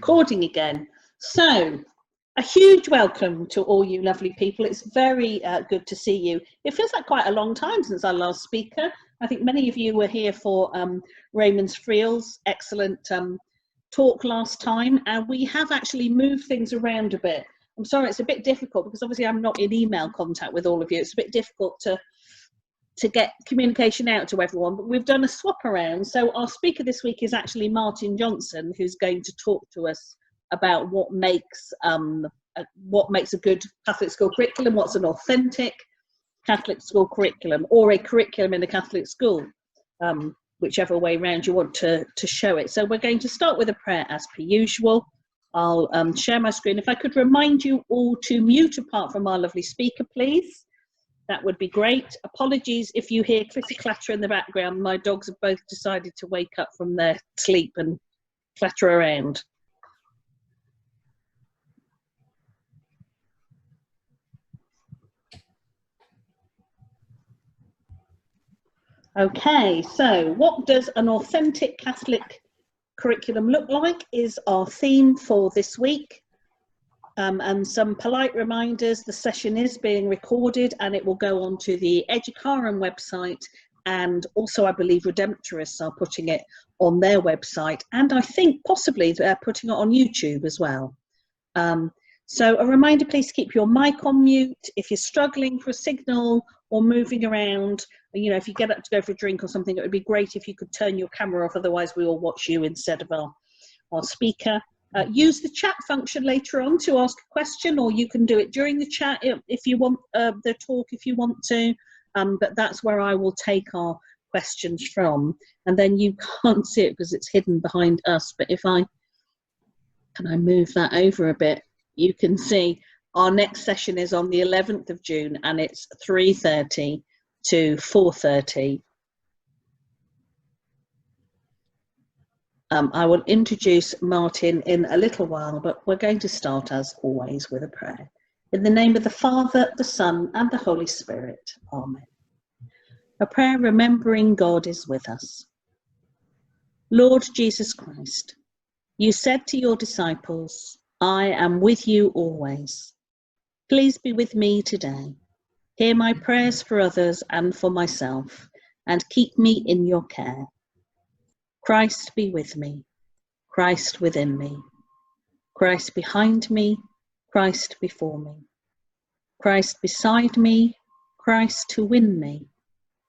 recording again. So, a huge welcome to all you lovely people. It's very good to see you. It feels like quite a long time since our last speaker. I think many of you were here for Raymond Friel's excellent talk last time, and we have actually moved things around a bit. I'm sorry, it's a bit difficult because obviously I'm not in email contact with all of you. It's a bit difficult to get communication out to everyone, but we've done a swap around. So our speaker this week is actually Martin Johnson, who's going to talk to us about what makes a good Catholic school curriculum, what's an authentic Catholic school curriculum, or a curriculum in a Catholic school, whichever way round you want to show it. So we're going to start with a prayer as per usual. I'll share my screen. If I could remind you all to mute apart from our lovely speaker, please. That would be great. Apologies if you hear clitter clatter in the background. My dogs have both decided to wake up from their sleep and clatter around. Okay, so what does an authentic Catholic curriculum look like is our theme for this week. And some polite reminders, the session is being recorded and it will go onto the Educarum website, and also I believe Redemptorists are putting it on their website, and I think possibly they're putting it on YouTube as well. So a reminder, please keep your mic on mute. If you're struggling for a signal or moving around, you know, if you get up to go for a drink or something, it would be great if you could turn your camera off, otherwise we will watch you instead of our speaker. Use the chat function later on to ask a question, or you can do it during the chat if you want, the talk if you want to, but that's where I will take our questions from. And then you can't see it because it's hidden behind us, but if I move that over a bit, you can see our next session is on the 11th of June and it's 3:30 to 4:30. I will introduce Martin in a little while, but we're going to start, as always, with a prayer. In the name of the Father, the Son, and the Holy Spirit. Amen. A prayer remembering God is with us. Lord Jesus Christ, you said to your disciples, I am with you always. Please be with me today. Hear my prayers for others and for myself, and keep me in your care. Christ be with me, Christ within me, Christ behind me, Christ before me, Christ beside me, Christ to win me,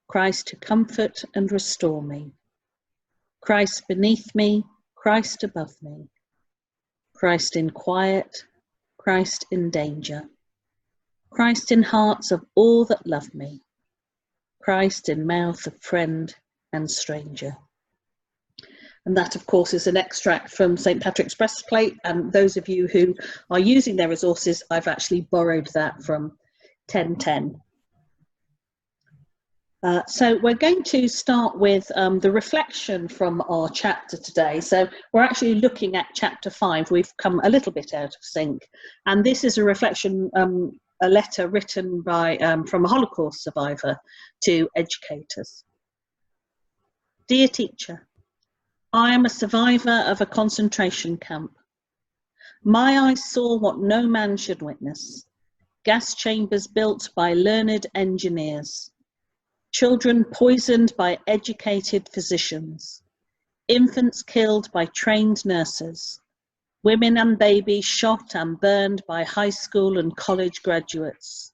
Christ to comfort and restore me, Christ beneath me, Christ above me, Christ in quiet, Christ in danger, Christ in hearts of all that love me, Christ in mouth of friend and stranger. And that, of course, is an extract from St. Patrick's breastplate. And those of you who are using their resources, I've actually borrowed that from 1010. So we're going to start with the reflection from our chapter today. So we're actually looking at chapter 5. We've come a little bit out of sync. And this is a reflection, a letter written by from a Holocaust survivor to educators. Dear teacher, I am a survivor of a concentration camp. My eyes saw what no man should witness. Gas chambers built by learned engineers. Children poisoned by educated physicians. Infants killed by trained nurses. Women and babies shot and burned by high school and college graduates.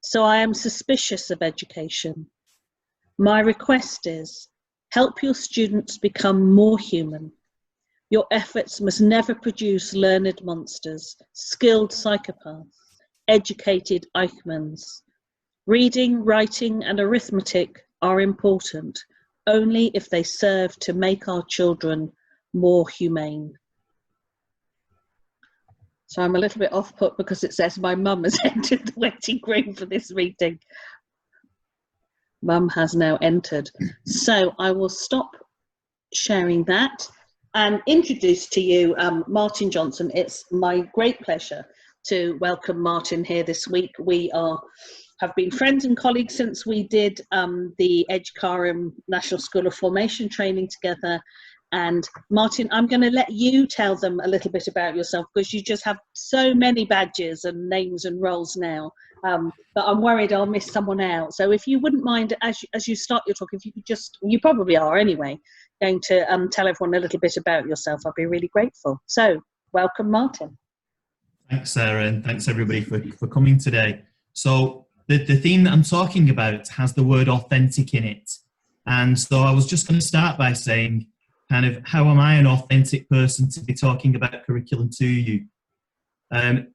So I am suspicious of education. My request is, help your students become more human. Your efforts must never produce learned monsters, skilled psychopaths, educated Eichmanns. Reading, writing, and arithmetic are important only if they serve to make our children more humane. So I'm a little bit off put because it says my mum has entered the waiting room for this meeting. Mum has now entered. So I will stop sharing that and introduce to you Martin Johnson. It's my great pleasure to welcome Martin here this week. We have been friends and colleagues since we did the Educarum National School of Formation training together, And Martin, I'm going to let you tell them a little bit about yourself, because you just have so many badges and names and roles now, that I'm worried I'll miss someone out. So if you wouldn't mind, as you start your talk, if you could just, you probably are anyway, going to tell everyone a little bit about yourself, I'd be really grateful. So welcome, Martin. Thanks, Sarah, and thanks everybody for coming today. So the theme that I'm talking about has the word authentic in it. And so I was just going to start by saying, kind of, how am I an authentic person to be talking about curriculum to you?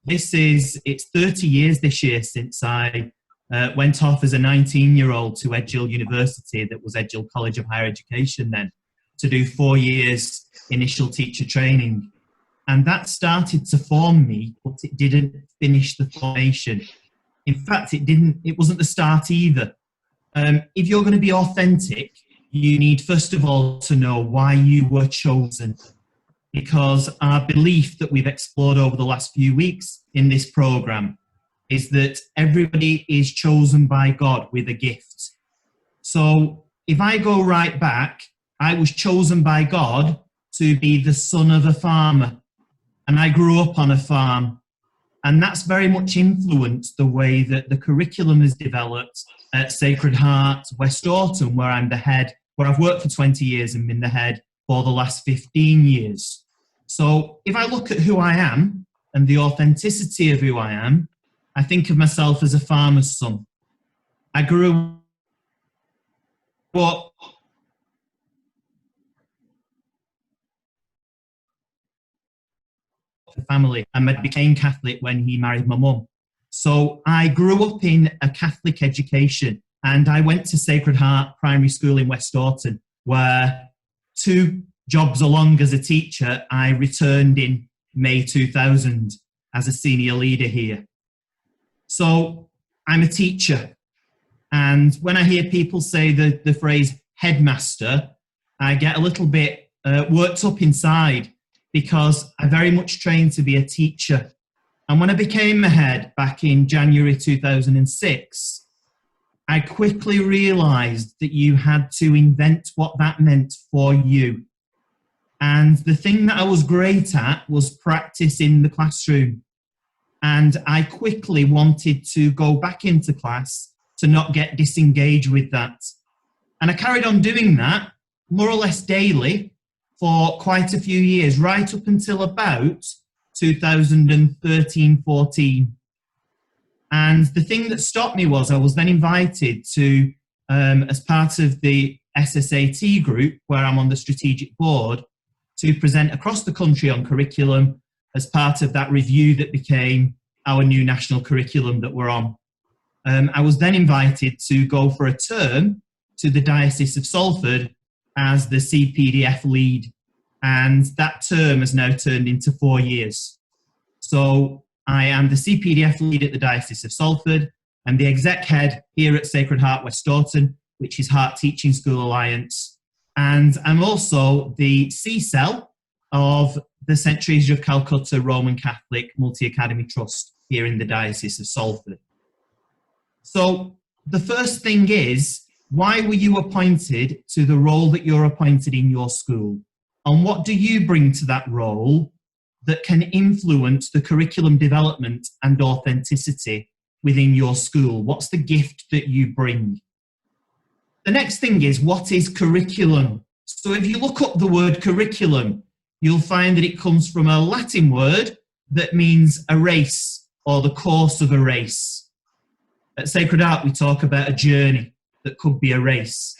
It's 30 years this year since I went off as a 19-year-old to Edghill University, that was Edghill College of Higher Education then, to do 4 years initial teacher training. And that started to form me, but it didn't finish the formation. In fact, it wasn't the start either. If you're going to be authentic, you need, first of all, to know why you were chosen. Because our belief that we've explored over the last few weeks in this program is that everybody is chosen by God with a gift. So if I go right back, I was chosen by God to be the son of a farmer. And I grew up on a farm. And that's very much influenced the way that the curriculum is developed at Sacred Heart, West Orton, where I'm the head, where I've worked for 20 years and been the head for the last 15 years. So if I look at who I am and the authenticity of who I am, I think of myself as a farmer's son. I grew up family, and I became Catholic when he married my mum. So I grew up in a Catholic education, and I went to Sacred Heart Primary School in West Orton, where 2 jobs along as a teacher, I returned in May 2000 as a senior leader here. So I'm a teacher, and when I hear people say the phrase headmaster, I get a little bit worked up inside, because I very much trained to be a teacher. And when I became a head back in January 2006, I quickly realised that you had to invent what that meant for you. And the thing that I was great at was practice in the classroom. And I quickly wanted to go back into class to not get disengaged with that. And I carried on doing that more or less daily for quite a few years, right up until about 2013-14. And the thing that stopped me was I was then invited to, as part of the SSAT group, where I'm on the strategic board, to present across the country on curriculum as part of that review that became our new national curriculum that we're on. I was then invited to go for a term to the Diocese of Salford as the CPDF lead, and that term has now turned into 4 years. So I am the CPDF lead at the Diocese of Salford and the exec head here at Sacred Heart West Orton, which is Heart Teaching School Alliance, and I'm also the CSEL of the St. Teresa of Calcutta Roman Catholic Multi-Academy Trust here in the Diocese of Salford. So the first thing is, why were you appointed to the role that you're appointed in your school? And what do you bring to that role that can influence the curriculum development and authenticity within your school? What's the gift that you bring? The next thing is, what is curriculum? So if you look up the word curriculum, you'll find that it comes from a Latin word that means a race or the course of a race. At Sacred Heart, we talk about a journey that could be a race.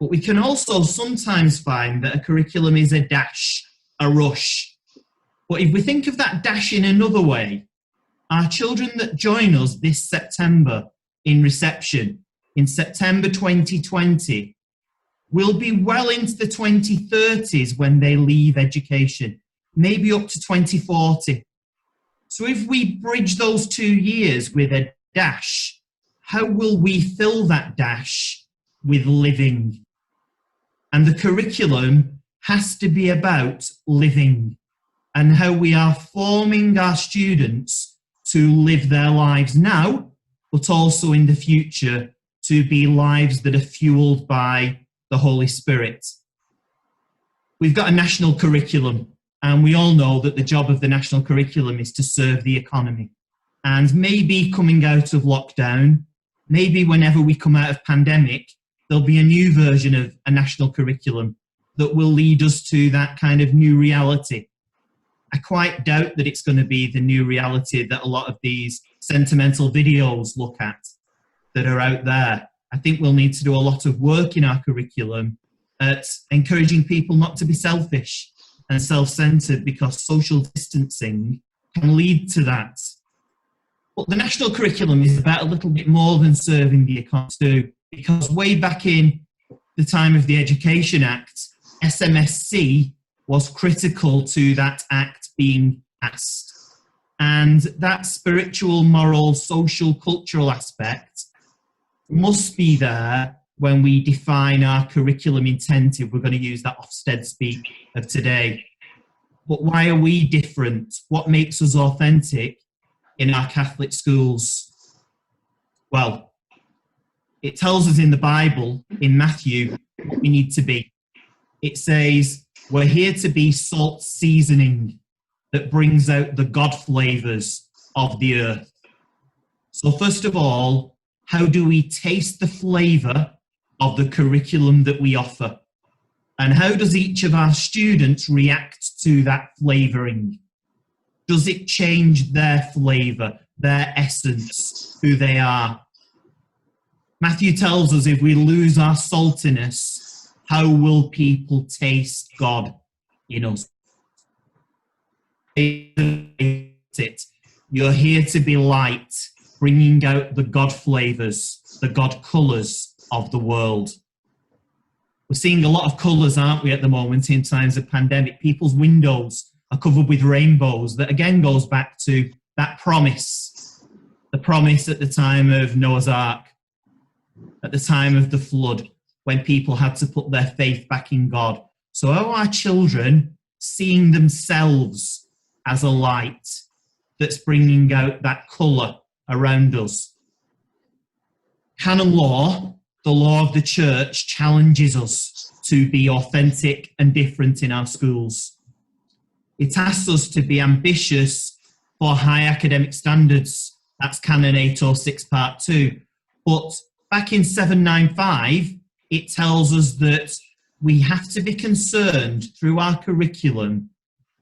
But we can also sometimes find that a curriculum is a dash, a rush. But if we think of that dash in another way, our children that join us this September in reception, in September 2020, will be well into the 2030s when they leave education, maybe up to 2040. So if we bridge those 2 years with a dash, how will we fill that dash with living? And the curriculum has to be about living and how we are forming our students to live their lives now, but also in the future to be lives that are fueled by the Holy Spirit. we've got a national curriculum, and we all know that the job of the national curriculum is to serve the economy. And maybe coming out of lockdown, maybe whenever we come out of pandemic, there'll be a new version of a national curriculum that will lead us to that kind of new reality. I quite doubt that it's going to be the new reality that a lot of these sentimental videos look at that are out there. I think we'll need to do a lot of work in our curriculum at encouraging people not to be selfish and self-centred, because social distancing can lead to that. But the national curriculum is about a little bit more than serving the economy too, because way back in the time of the Education Act, SMSC was critical to that act being passed. And that spiritual, moral, social, cultural aspect must be there when we define our curriculum intent, if we're going to use that Ofsted speak of today. But why are we different? What makes us authentic in our Catholic schools? Well, it tells us in the Bible, in Matthew, what we need to be. It says, we're here to be salt seasoning that brings out the God flavours of the earth. So first of all, how do we taste the flavour of the curriculum that we offer? And how does each of our students react to that flavouring? Does it change their flavour, their essence, who they are? Matthew tells us if we lose our saltiness, how will people taste God in us? You're here to be light, bringing out the God flavours, the God colours of the world. We're seeing a lot of colours, aren't we, at the moment in times of pandemic? People's windows are covered with rainbows. That again goes back to that promise, the promise at the time of Noah's Ark, at the time of the flood, when people had to put their faith back in God. So are our children seeing themselves as a light that's bringing out that colour around us? Canon law, the law of the church, challenges us to be authentic and different in our schools. It asks us to be ambitious for high academic standards. That's Canon 806 Part 2. But back in 795, it tells us that we have to be concerned through our curriculum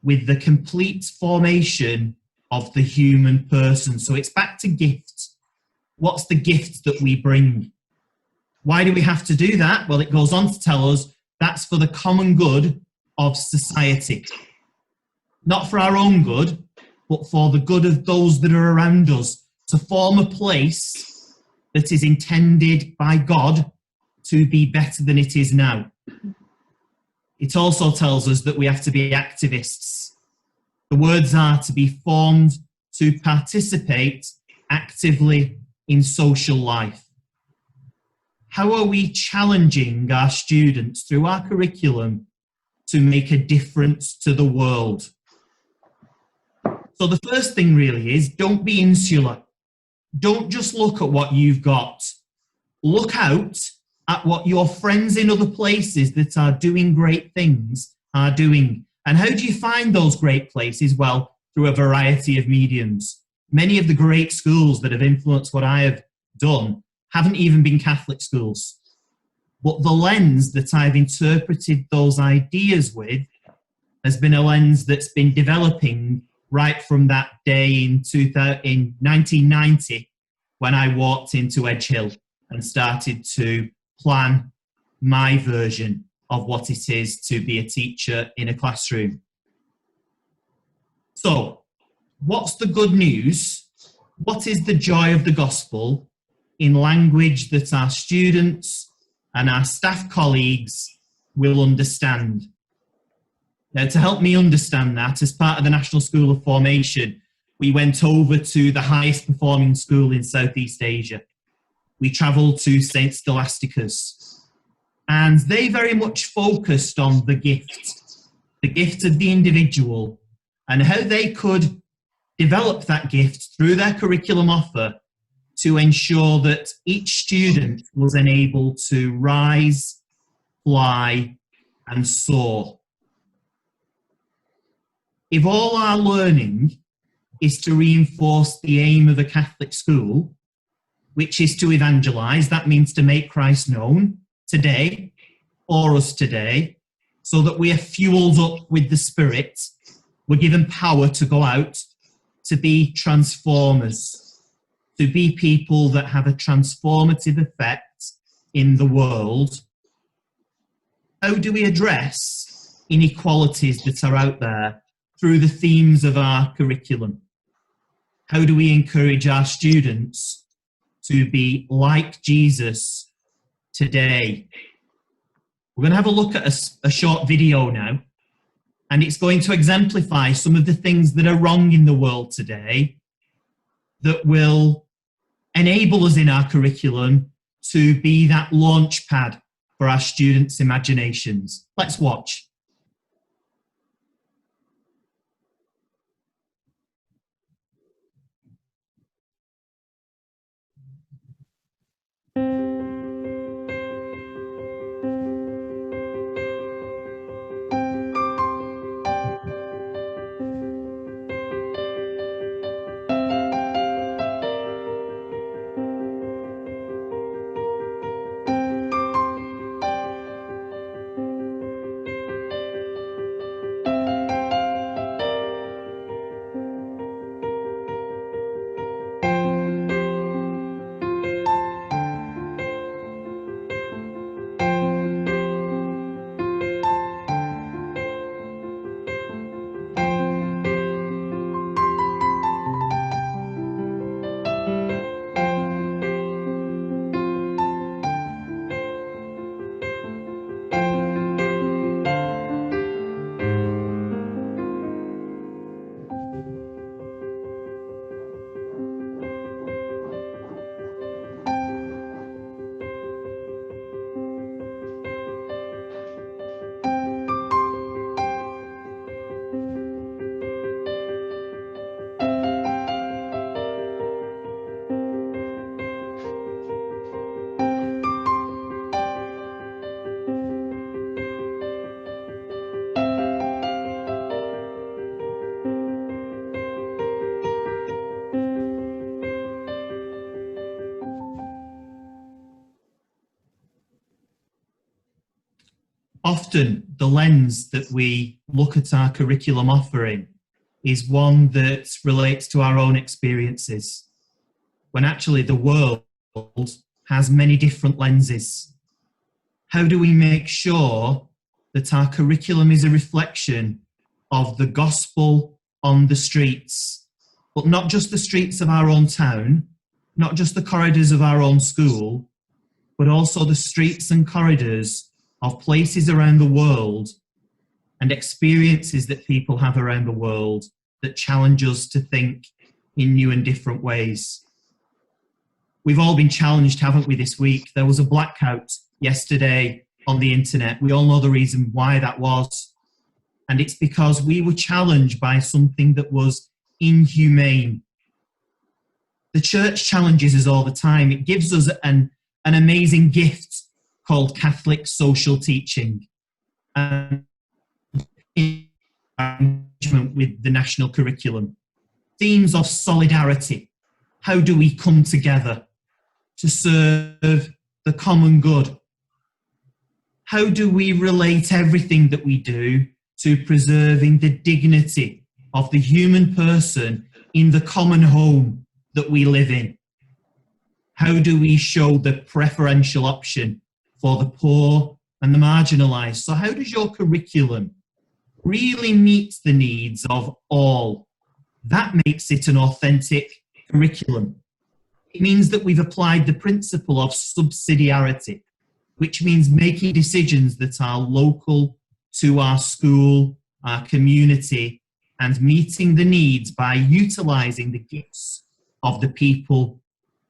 with the complete formation of the human person. So it's back to gift. What's the gift that we bring? Why do we have to do that? Well, it goes on to tell us that's for the common good of society. Not for our own good, but for the good of those that are around us, to form a place that is intended by God to be better than it is now. It also tells us that we have to be activists. The words are to be formed to participate actively in social life. How are we challenging our students through our curriculum to make a difference to the world? So the first thing really is, don't be insular. Don't just look at what you've got. Look out at what your friends in other places that are doing great things are doing. And how do you find those great places? Well, through a variety of mediums. Many of the great schools that have influenced what I have done haven't even been Catholic schools. But the lens that I've interpreted those ideas with has been a lens that's been developing right from that day in 1990 when I walked into Edge Hill and started to plan my version of what it is to be a teacher in a classroom. So, what's the good news? What is the joy of the gospel in language that our students and our staff colleagues will understand? Now, to help me understand that, as part of the National School of Formation, we went over to the highest performing school in Southeast Asia. We travelled to St. Scholastica's, and they very much focused on the gift of the individual, and how they could develop that gift through their curriculum offer to ensure that each student was enabled to rise, fly, and soar. if all our learning is to reinforce the aim of a Catholic school, which is to evangelise, that means to make Christ known today, for us today, so that we are fueled up with the Spirit, we're given power to go out, to be transformers, to be people that have a transformative effect in the world. How do we address inequalities that are out there through the themes of our curriculum? How do we encourage our students to be like Jesus today? We're going to have a look at a short video now, and it's going to exemplify some of the things that are wrong in the world today that will enable us in our curriculum to be that launch pad for our students' imaginations. Let's watch. Often the lens that we look at our curriculum offering is one that relates to our own experiences, when actually the world has many different lenses. How do we make sure that our curriculum is a reflection of the gospel on the streets, but not just the streets of our own town, not just the corridors of our own school, but also the streets and corridors of places around the world and experiences that people have around the world that challenge us to think in new and different ways. We've all been challenged, haven't we, this week? There was a blackout yesterday on the internet. We all know the reason why that was. And it's because we were challenged by something that was inhumane. The church challenges us all the time. It gives us an amazing gift called Catholic social teaching and engagement with the national curriculum. Themes of solidarity. How do we come together to serve the common good? How do we relate everything that we do to preserving the dignity of the human person in the common home that we live in? How do we show the preferential option for the poor and the marginalised? So how does your curriculum really meet the needs of all? That makes it an authentic curriculum. It means that we've applied the principle of subsidiarity, which means making decisions that are local to our school, our community, and meeting the needs by utilising the gifts of the people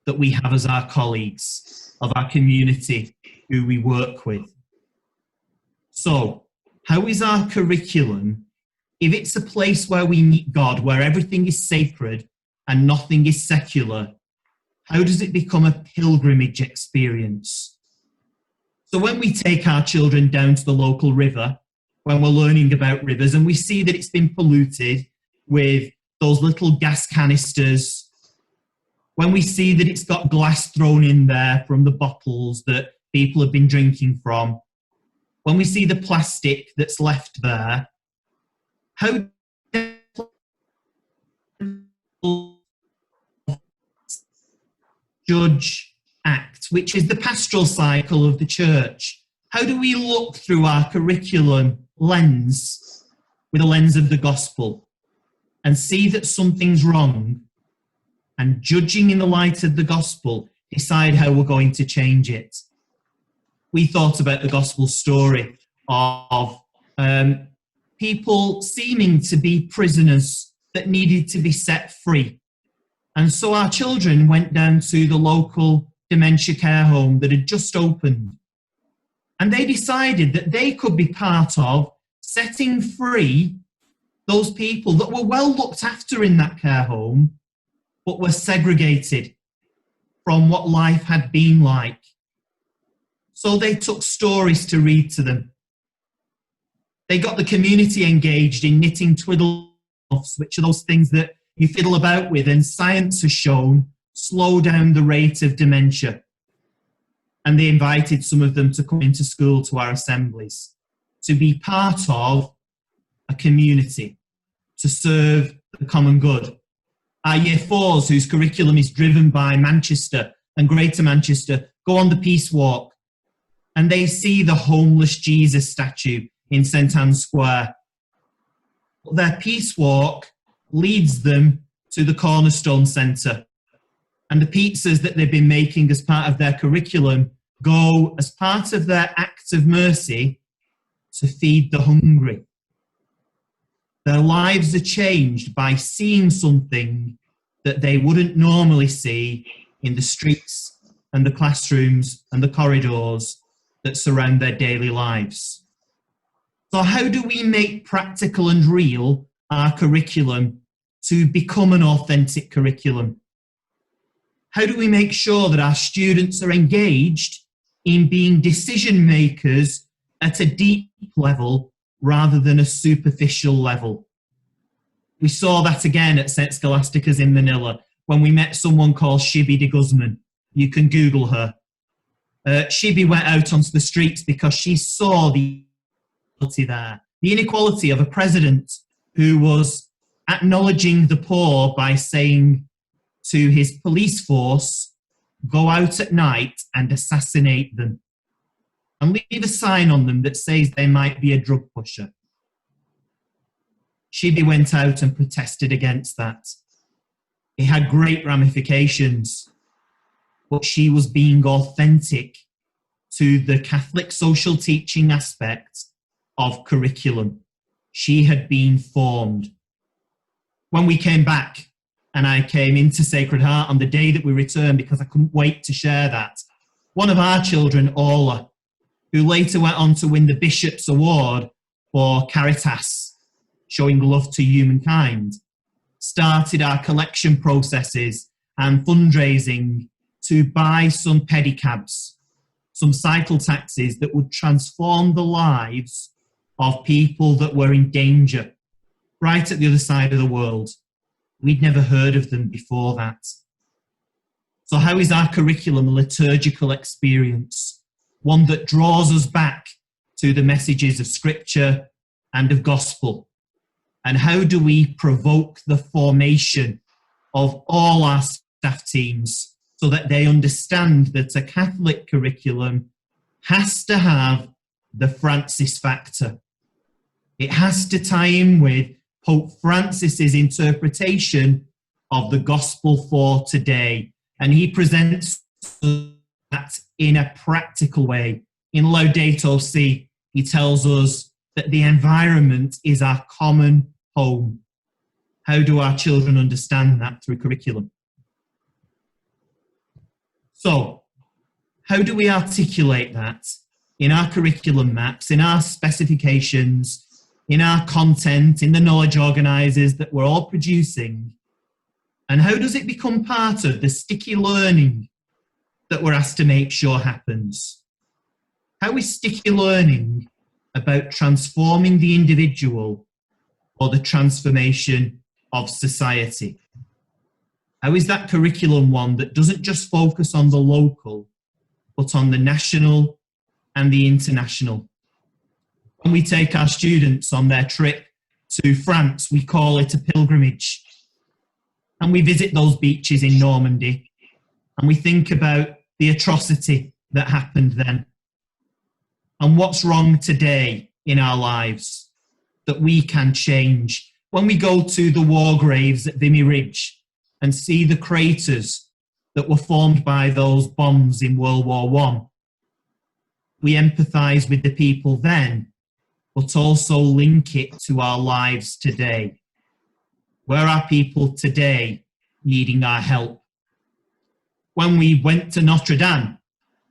that we have as our colleagues, of our community who we work with. So, how is our curriculum, if it's a place where we meet God, where everything is sacred and nothing is secular, how does it become a pilgrimage experience? So when we take our children down to the local river when we're learning about rivers and we see that it's been polluted with those little gas canisters, when we see that it's got glass thrown in there from the bottles that people have been drinking from, when we see the plastic that's left there, how judge, act, which is the pastoral cycle of the church? How do we look through our curriculum lens with a lens of the gospel and see that something's wrong, and judging in the light of the gospel, decide how we're going to change it? We thought about the gospel story of people seeming to be prisoners that needed to be set free. And so our children went down to the local dementia care home that had just opened. And they decided that they could be part of setting free those people that were well looked after in that care home, but were segregated from what life had been like. So they took stories to read to them. They got the community engaged in knitting twiddle-offs, which are those things that you fiddle about with, and science has shown slow down the rate of dementia. And they invited some of them to come into school to our assemblies, to be part of a community, to serve the common good. Our Year 4s, whose curriculum is driven by Manchester and Greater Manchester, go on the Peace Walk, and they see the homeless Jesus statue in St Anne's Square. Their Peace Walk leads them to the Cornerstone Centre, and the pizzas that they've been making as part of their curriculum go as part of their act of mercy to feed the hungry. Their lives are changed by seeing something that they wouldn't normally see in the streets and the classrooms and the corridors that surround their daily lives. So how do we make practical and real our curriculum to become an authentic curriculum? How do we make sure that our students are engaged in being decision makers at a deep level rather than a superficial level? We saw that again at St Scholastica's in Manila when we met someone called Shibi de Guzman. You can Google her. Shibi went out onto the streets because she saw the inequality there. The inequality of a president who was acknowledging the poor by saying to his police force, go out at night and assassinate them, and leave a sign on them that says they might be a drug pusher. Shibi went out and protested against that. It had great ramifications, but she was being authentic to the Catholic social teaching aspect of curriculum. She had been formed. When we came back, and I came into Sacred Heart on the day that we returned because I couldn't wait to share that, one of our children, Orla, who later went on to win the Bishop's Award for Caritas, showing love to humankind, started our collection processes and fundraising to buy some pedicabs, some cycle taxis that would transform the lives of people that were in danger right at the other side of the world. We'd never heard of them before that. So how is our curriculum a liturgical experience? One that draws us back to the messages of Scripture and of gospel? And how do we provoke the formation of all our staff teams so that they understand that a Catholic curriculum has to have the Francis factor? It has to tie in with Pope Francis's interpretation of the gospel for today. And he presents that in a practical way. In Laudato Si, he tells us that the environment is our common home. How do our children understand that through curriculum? So, how do we articulate that in our curriculum maps, in our specifications, in our content, in the knowledge organisers that we're all producing? And how does it become part of the sticky learning that we're asked to make sure happens? How is sticky learning about transforming the individual or the transformation of society? How is that curriculum one that doesn't just focus on the local, but on the national and the international? When we take our students on their trip to France, we call it a pilgrimage. And we visit those beaches in Normandy, and we think about the atrocity that happened then. And what's wrong today in our lives that we can change. When we go to the war graves at Vimy Ridge and see the craters that were formed by those bombs in World War I, we empathise with the people then, but also link it to our lives today. Where are people today needing our help? When we went to Notre Dame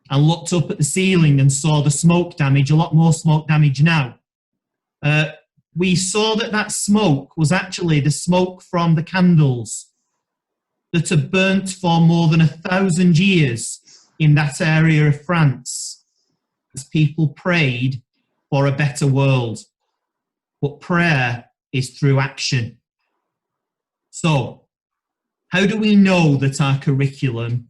and looked up at the ceiling and saw the smoke damage, a lot more smoke damage now, we saw that that smoke was actually the smoke from the candles that had burnt for more than 1,000 years in that area of France as people prayed for a better world. But prayer is through action. So, how do we know that our curriculum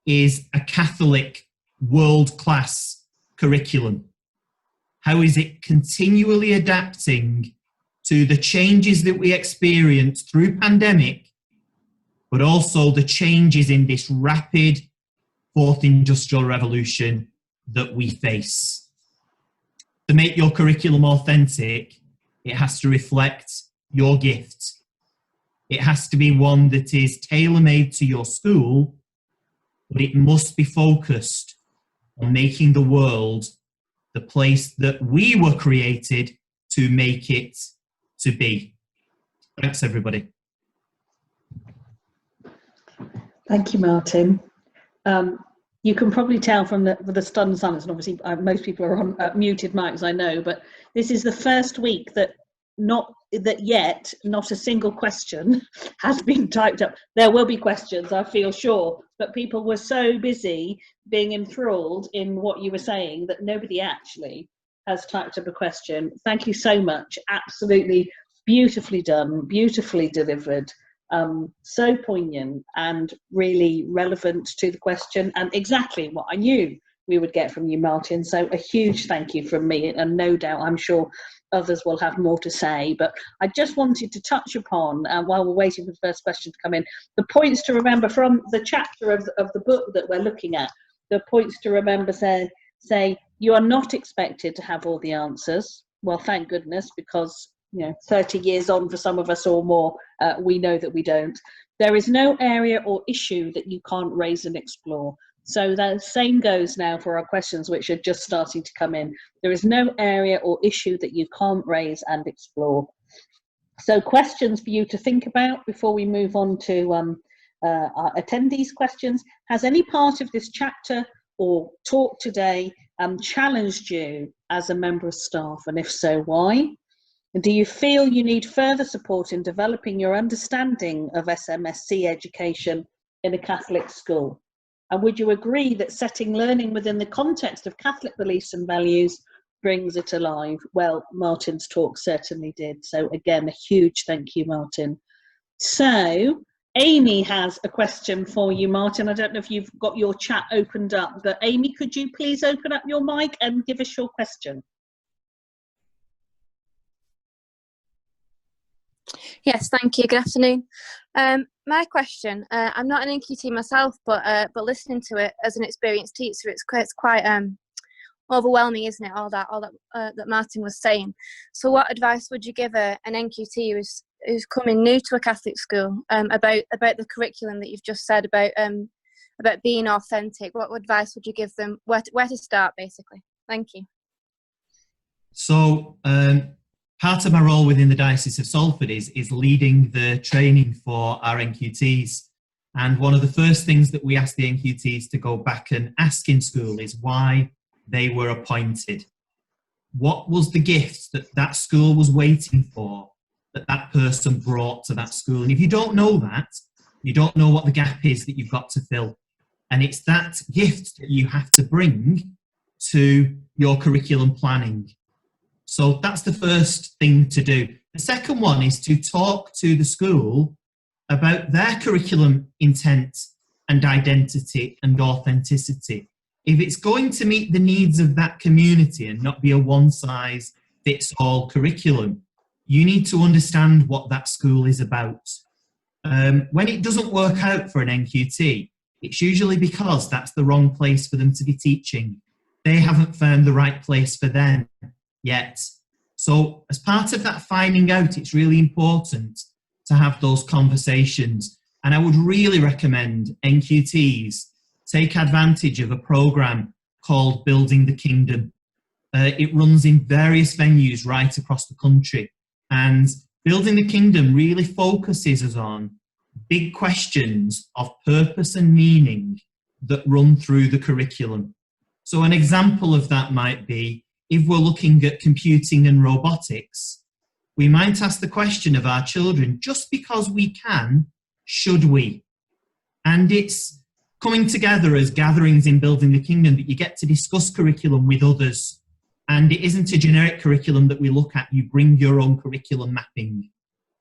is a Catholic world-class curriculum? How is it continually adapting to the changes that we experience through pandemic, but also the changes in this rapid fourth industrial revolution that we face? To make your curriculum authentic, it has to reflect your gift. It has to be one that is tailor-made to your school, but it must be focused on making the world the place that we were created to make it to be. Thanks, everybody. Thank you, Martin. You can probably tell from the stunned silence, and obviously most people are on muted mics, I know, but this is the first week that not a single question has been typed up. There will be questions, I feel sure, but people were so busy being enthralled in what you were saying that nobody actually has typed up a question. Thank you so much. Absolutely beautifully done, beautifully delivered. So poignant and really relevant to the question, and exactly what I knew we would get from you, Martin. So a huge thank you from me, and no doubt I'm sure others will have more to say, but I just wanted to touch upon, while we're waiting for the first question to come in, the points to remember from the chapter of the book that we're looking at. The points to remember say you are not expected to have all the answers. Well, thank goodness, because 30 years on for some of us or more, we know that we don't. There is no area or issue that you can't raise and explore. So the same goes now for our questions, which are just starting to come in. There is no area or issue that you can't raise and explore. So questions for you to think about before we move on to our attendees' questions. Has any part of this chapter or talk today challenged you as a member of staff? And if so, why? And do you feel you need further support in developing your understanding of SMSC education in a Catholic school? And would you agree that setting learning within the context of Catholic beliefs and values brings it alive? Well, Martin's talk certainly did. So again, a huge thank you, Martin. So Amy has a question for you, Martin. I don't know if you've got your chat opened up, but Amy, could you please open up your mic and give us your question? Yes, thank you. Good afternoon. My question, I'm not an NQT myself, but listening to it as an experienced teacher, it's quite overwhelming, isn't it? All that that Martin was saying. So, what advice would you give an NQT who's coming new to a Catholic school about the curriculum that you've just said about being authentic? What advice would you give them? Where to start, basically? Thank you. So. Part of my role within the Diocese of Salford is leading the training for our NQTs. And one of the first things that we ask the NQTs to go back and ask in school is why they were appointed. What was the gift that school was waiting for that person brought to that school? And if you don't know that, you don't know what the gap is that you've got to fill. And it's that gift that you have to bring to your curriculum planning. So that's the first thing to do. The second one is to talk to the school about their curriculum intent and identity and authenticity. If it's going to meet the needs of that community and not be a one-size-fits-all curriculum, you need to understand what that school is about. When it doesn't work out for an NQT, it's usually because that's the wrong place for them to be teaching. They haven't found the right place for them yet. So as part of that finding out, it's really important to have those conversations. And I would really recommend NQTs take advantage of a program called Building the Kingdom. It runs in various venues right across the country. And Building the Kingdom really focuses us on big questions of purpose and meaning that run through the curriculum. So an example of that might be, if we're looking at computing and robotics, we might ask the question of our children, just because we can, should we? And it's coming together as gatherings in Building the Kingdom that you get to discuss curriculum with others. And it isn't a generic curriculum that we look at. You bring your own curriculum mapping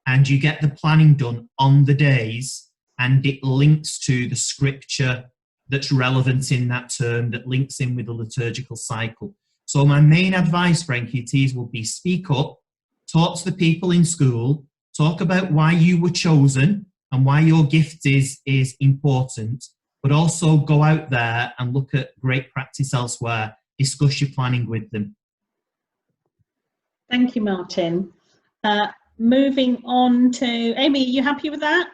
and you get the planning done on the days, and it links to the scripture that's relevant in that term, that links in with the liturgical cycle. So my main advice for NQTs will be speak up, talk to the people in school, talk about why you were chosen and why your gift is important, but also go out there and look at great practice elsewhere, discuss your planning with them. Thank you, Martin. Moving on to Amy, are you happy with that?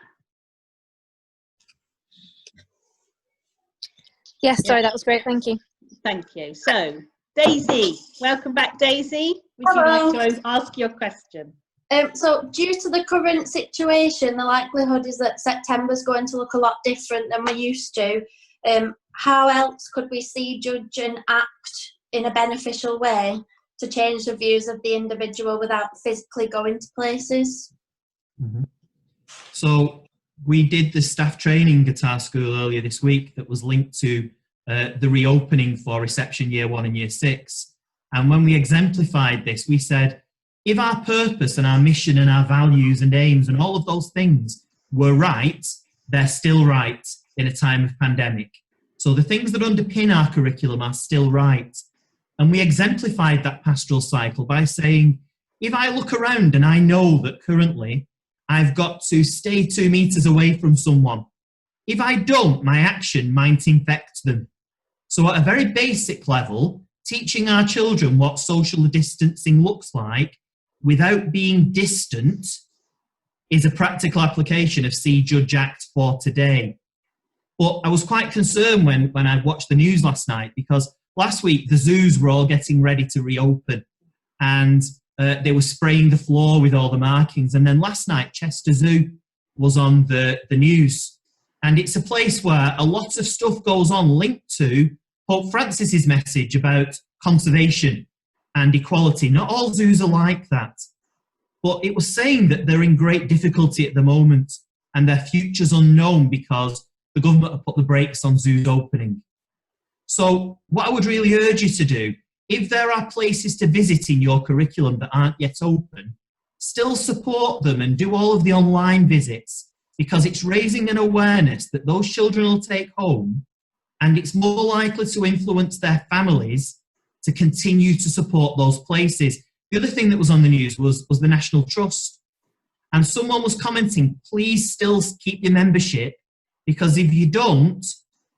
Yes, sorry, that was great, thank you. Thank you. So, Daisy, welcome back, Daisy. Would Hello. you like to ask your question? So due to the current situation, the likelihood is that September's going to look a lot different than we're used to. How else could we see, judge and act in a beneficial way to change the views of the individual without physically going to places? Mm-hmm. So we did the staff training at our school earlier this week that was linked to the reopening for reception year 1 and year 6. And when we exemplified this, we said, if our purpose and our mission and our values and aims and all of those things were right, they're still right in a time of pandemic. So the things that underpin our curriculum are still right. And we exemplified that pastoral cycle by saying, if I look around and I know that currently I've got to stay 2 meters away from someone, if I don't, my action might infect them. So at a very basic level, teaching our children what social distancing looks like without being distant is a practical application of See, Judge, Act for today. But I was quite concerned when I watched the news last night, because last week the zoos were all getting ready to reopen and they were spraying the floor with all the markings. And then last night Chester Zoo was on the news, and it's a place where a lot of stuff goes on linked to Pope Francis's message about conservation and equality. Not all zoos are like that, but it was saying that they're in great difficulty at the moment and their future's unknown because the government have put the brakes on zoos opening. So what I would really urge you to do, if there are places to visit in your curriculum that aren't yet open, still support them and do all of the online visits, because it's raising an awareness that those children will take home, and it's more likely to influence their families to continue to support those places. The other thing that was on the news was the National Trust. And someone was commenting, please still keep your membership, because if you don't,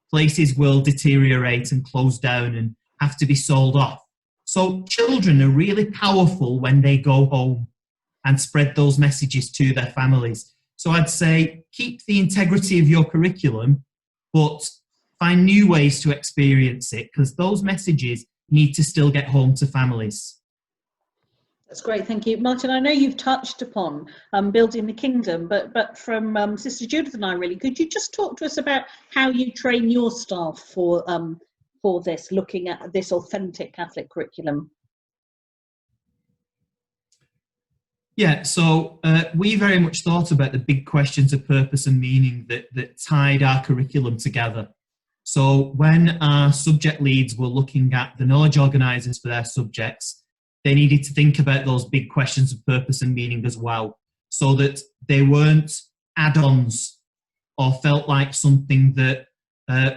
places will deteriorate and close down and have to be sold off. So children are really powerful when they go home and spread those messages to their families. So I'd say keep the integrity of your curriculum, but find new ways to experience it, because those messages need to still get home to families. That's great, thank you. Martin, I know you've touched upon Building the Kingdom, but from Sister Judith and I, really, could you just talk to us about how you train your staff for this, looking at this authentic Catholic curriculum? Yeah, so we very much thought about the big questions of purpose and meaning that tied our curriculum together. So when our subject leads were looking at the knowledge organisers for their subjects, they needed to think about those big questions of purpose and meaning as well, so that they weren't add-ons or felt like something that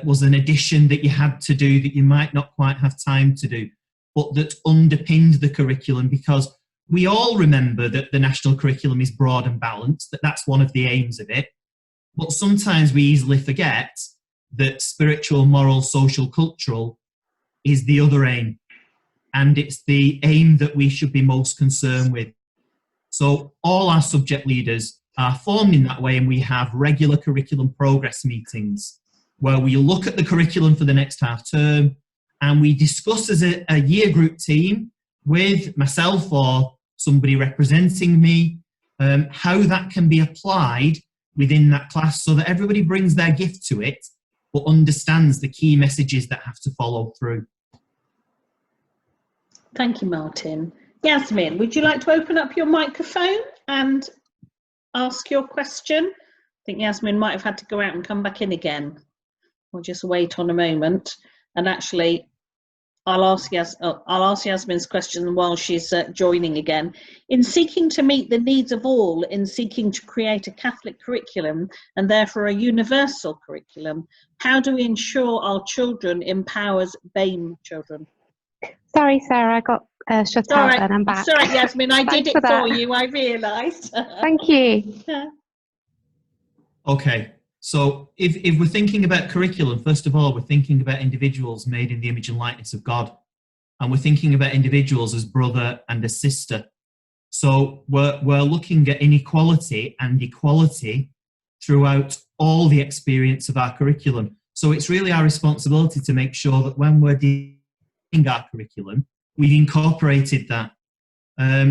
was an addition that you had to do that you might not quite have time to do, but that underpinned the curriculum, because we all remember that the national curriculum is broad and balanced, that that's one of the aims of it. But sometimes we easily forget that spiritual, moral, social, cultural is the other aim. And it's the aim that we should be most concerned with. So all our subject leaders are formed in that way, and we have regular curriculum progress meetings where we look at the curriculum for the next half term, and we discuss as a year group team with myself or somebody representing me how that can be applied within that class, so that everybody brings their gift to it but understands the key messages that have to follow through. Thank you, Martin. Yasmin, would you like to open up your microphone and ask your question? I think Yasmin might have had to go out and come back in again. We'll just wait on a moment. And actually, I'll ask Yasmin's question while she's joining again. In seeking to meet the needs of all, in seeking to create a Catholic curriculum and therefore a universal curriculum, how do we ensure our children empowers BAME children? Sorry, Sarah, I got shut out and I'm back. Sorry, Yasmin, I did it for you, I realised. Thank you. Okay, so if we're thinking about curriculum, first of all, we're thinking about individuals made in the image and likeness of God. And we're thinking about individuals as brother and as sister. So we're looking at inequality and equality throughout all the experience of our curriculum. So it's really our responsibility to make sure that when we're designing our curriculum, we've incorporated that.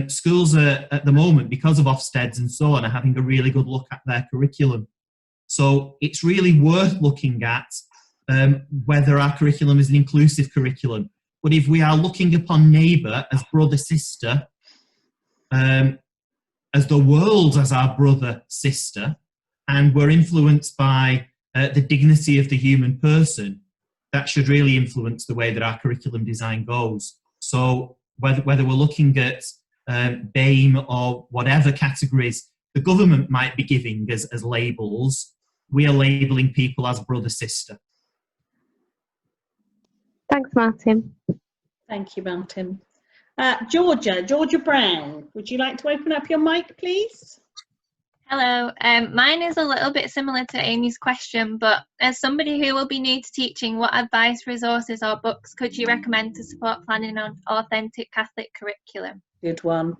Schools are, at the moment, because of Ofsteds and so on, are having a really good look at their curriculum. So it's really worth looking at whether our curriculum is an inclusive curriculum. But if we are looking upon neighbour as brother, sister, as the world as our brother, sister, and we're influenced by the dignity of the human person, that should really influence the way that our curriculum design goes. So whether we're looking at BAME or whatever categories the government might be giving as labels, we are labelling people as brother, sister. Thanks, Martin. Thank you, Martin. Georgia Brown, would you like to open up your mic, please? Hello, mine is a little bit similar to Amy's question, but as somebody who will be new to teaching, what advice, resources or books could you recommend to support planning on authentic Catholic curriculum? Good one.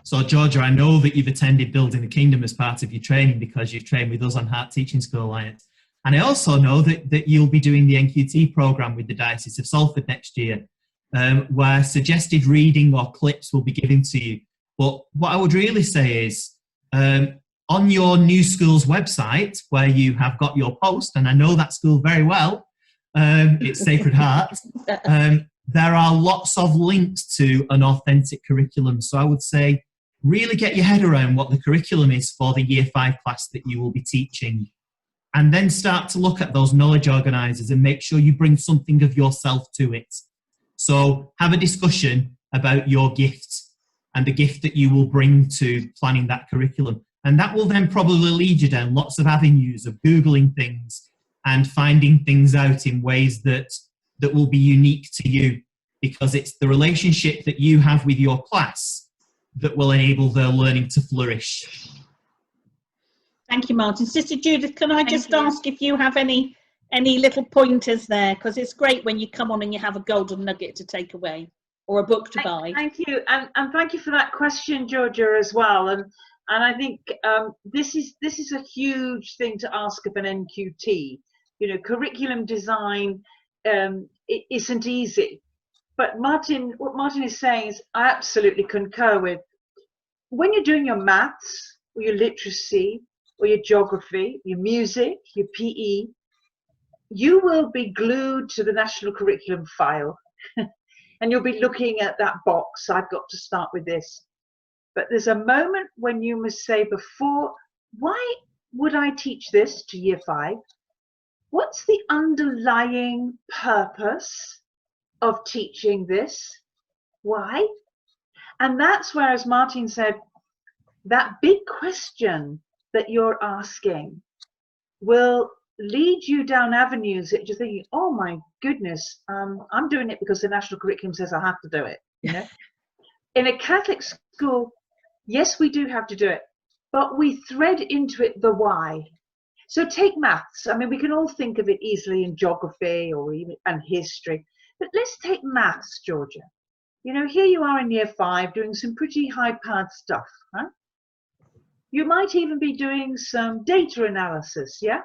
So Georgia, I know that you've attended Building the Kingdom as part of your training because you've trained with us on Heart Teaching School Alliance. And I also know that you'll be doing the NQT programme with the Diocese of Salford next year, where suggested reading or clips will be given to you. But what I would really say is, on your new school's website, where you have got your post, and I know that school very well, it's Sacred Heart, there are lots of links to an authentic curriculum. So I would say, really get your head around what the curriculum is for the Year 5 class that you will be teaching. And then start to look at those knowledge organisers and make sure you bring something of yourself to it. So have a discussion about your gift and the gift that you will bring to planning that curriculum. And that will then probably lead you down lots of avenues of Googling things and finding things out in ways that will be unique to you, because it's the relationship that you have with your class that will enable their learning to flourish. Thank you, Martin. Sister Judith, can I just ask if you have any little pointers there? Because it's great when you come on and you have a golden nugget to take away or a book to buy. Thank you, and thank you for that question, Georgia, as well. And I think this is a huge thing to ask of an NQT. You know, curriculum design it isn't easy. But what Martin is saying is I absolutely concur with. When you're doing your maths or your literacy or your geography, your music, your PE, you will be glued to the national curriculum file. And you'll be looking at that box, I've got to start with this. But there's a moment when you must say before, why would I teach this to Year 5? What's the underlying purpose of teaching this? Why? And that's where, as Martin said, that big question that you're asking will lead you down avenues that you're thinking, oh my goodness, I'm doing it because the national curriculum says I have to do it. You know, in a Catholic school, yes, we do have to do it, but we thread into it the why. So take maths. I mean, we can all think of it easily in geography or even and history, but let's take maths, Georgia. You know, here you are in year 5 doing some pretty high-powered stuff, huh? You might even be doing some data analysis, yeah?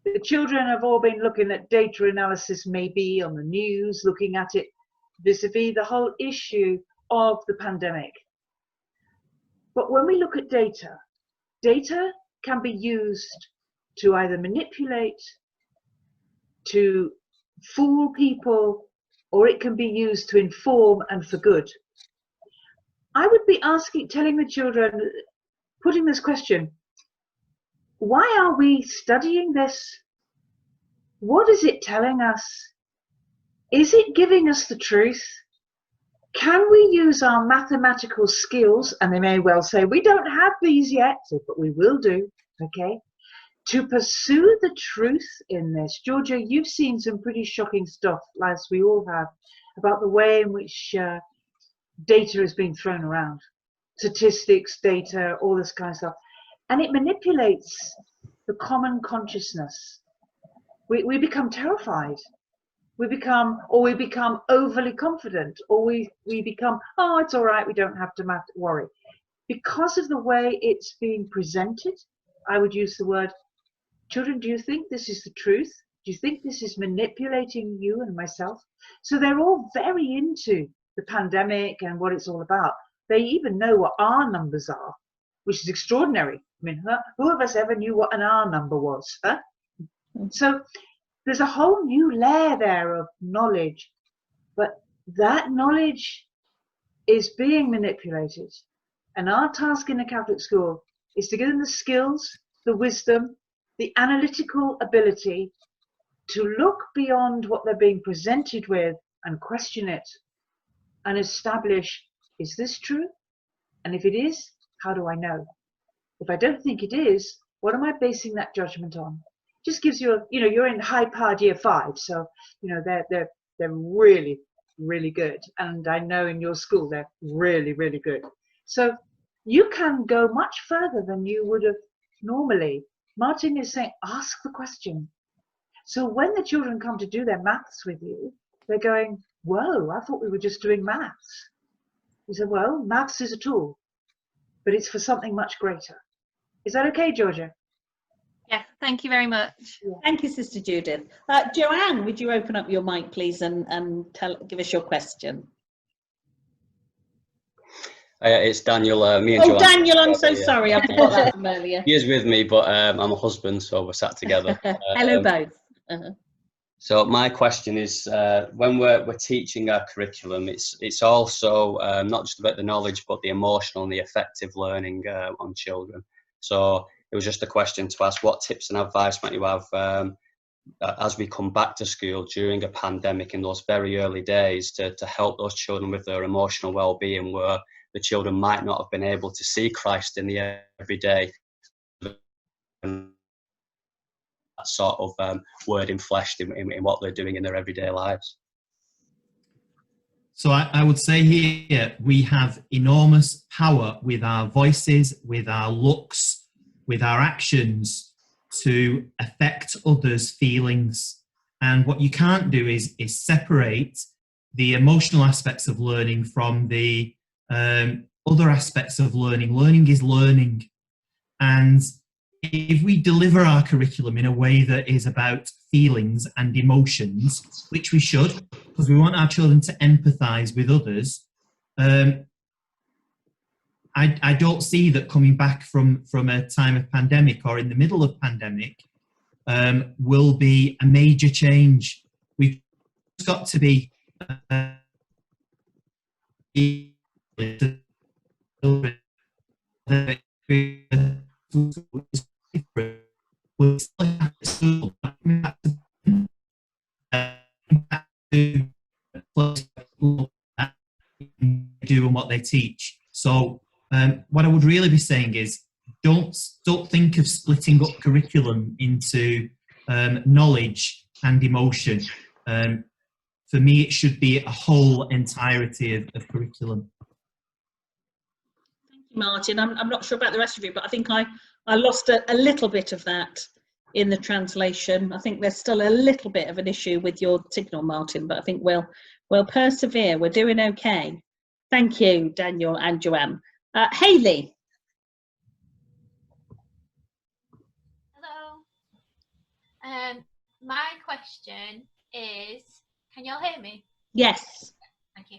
The children have all been looking at data analysis, maybe on the news, looking at it vis-a-vis the whole issue of the pandemic. But when we look at data, data can be used to either manipulate, to fool people, or it can be used to inform and for good. I would be telling the children, putting this question, why are we studying this? What is it telling us? Is it giving us the truth? Can we use our mathematical skills, and they may well say, we don't have these yet, but we will do, okay, to pursue the truth in this? Georgia, you've seen some pretty shocking stuff, as we all have, about the way in which data is being thrown around. Statistics, data, all this kind of stuff. And it manipulates the common consciousness. We become terrified. We become overly confident, or we become, oh, it's all right, we don't have to worry. Because of the way it's being presented, I would use the word, children, do you think this is the truth? Do you think this is manipulating you and myself? So they're all very into the pandemic and what it's all about. They even know what R numbers are, which is extraordinary. I mean, who of us ever knew what an R number was? Huh? So there's a whole new layer there of knowledge, but that knowledge is being manipulated. And our task in a Catholic school is to give them the skills, the wisdom, the analytical ability to look beyond what they're being presented with and question it and establish, is this true? And if it is, how do I know? If I don't think it is, what am I basing that judgment on? Just gives you you're in high-powered year 5, so they're really, really good. And I know in your school they're really, really good. So you can go much further than you would have normally. Martin is saying, ask the question. So when the children come to do their maths with you, they're going, whoa, I thought we were just doing maths. You said, well, maths is a tool, but it's for something much greater. Is that okay, Georgia? Yeah, thank you very much. Thank you, Sister Judith. Joanne, would you open up your mic, please, and give us your question? It's Daniel. Me and Joanne. Daniel, I'm so sorry. I forgot that from earlier. He is with me, but I'm a husband, so we're sat together. Hello, both. So my question is, when we're teaching our curriculum, it's also not just about the knowledge, but the emotional and the affective learning on children. So it was just a question to ask, what tips and advice might you have as we come back to school during a pandemic in those very early days to help those children with their emotional well-being, where the children might not have been able to see Christ in the everyday, that sort of word enfleshed in what they're doing in their everyday lives. So I would say here, we have enormous power with our voices, with our looks, with our actions to affect others' feelings. And what you can't do is separate the emotional aspects of learning from the other aspects of learning. Learning is learning. And if we deliver our curriculum in a way that is about feelings and emotions, which we should, because we want our children to empathise with others, I don't see that coming back from a time of pandemic or in the middle of pandemic will be a major change. We've got to be do and what they teach. So what I would really be saying is, don't think of splitting up curriculum into knowledge and emotion. For me, it should be a whole entirety of curriculum. Thank you, Martin. I'm not sure about the rest of you, but I think I lost a little bit of that in the translation. I think there's still a little bit of an issue with your signal, Martin, but I think we'll persevere. We're doing okay. Thank you, Daniel and Joanne. Hayley. Hello. My question is, can you all hear me? Yes. Thank you.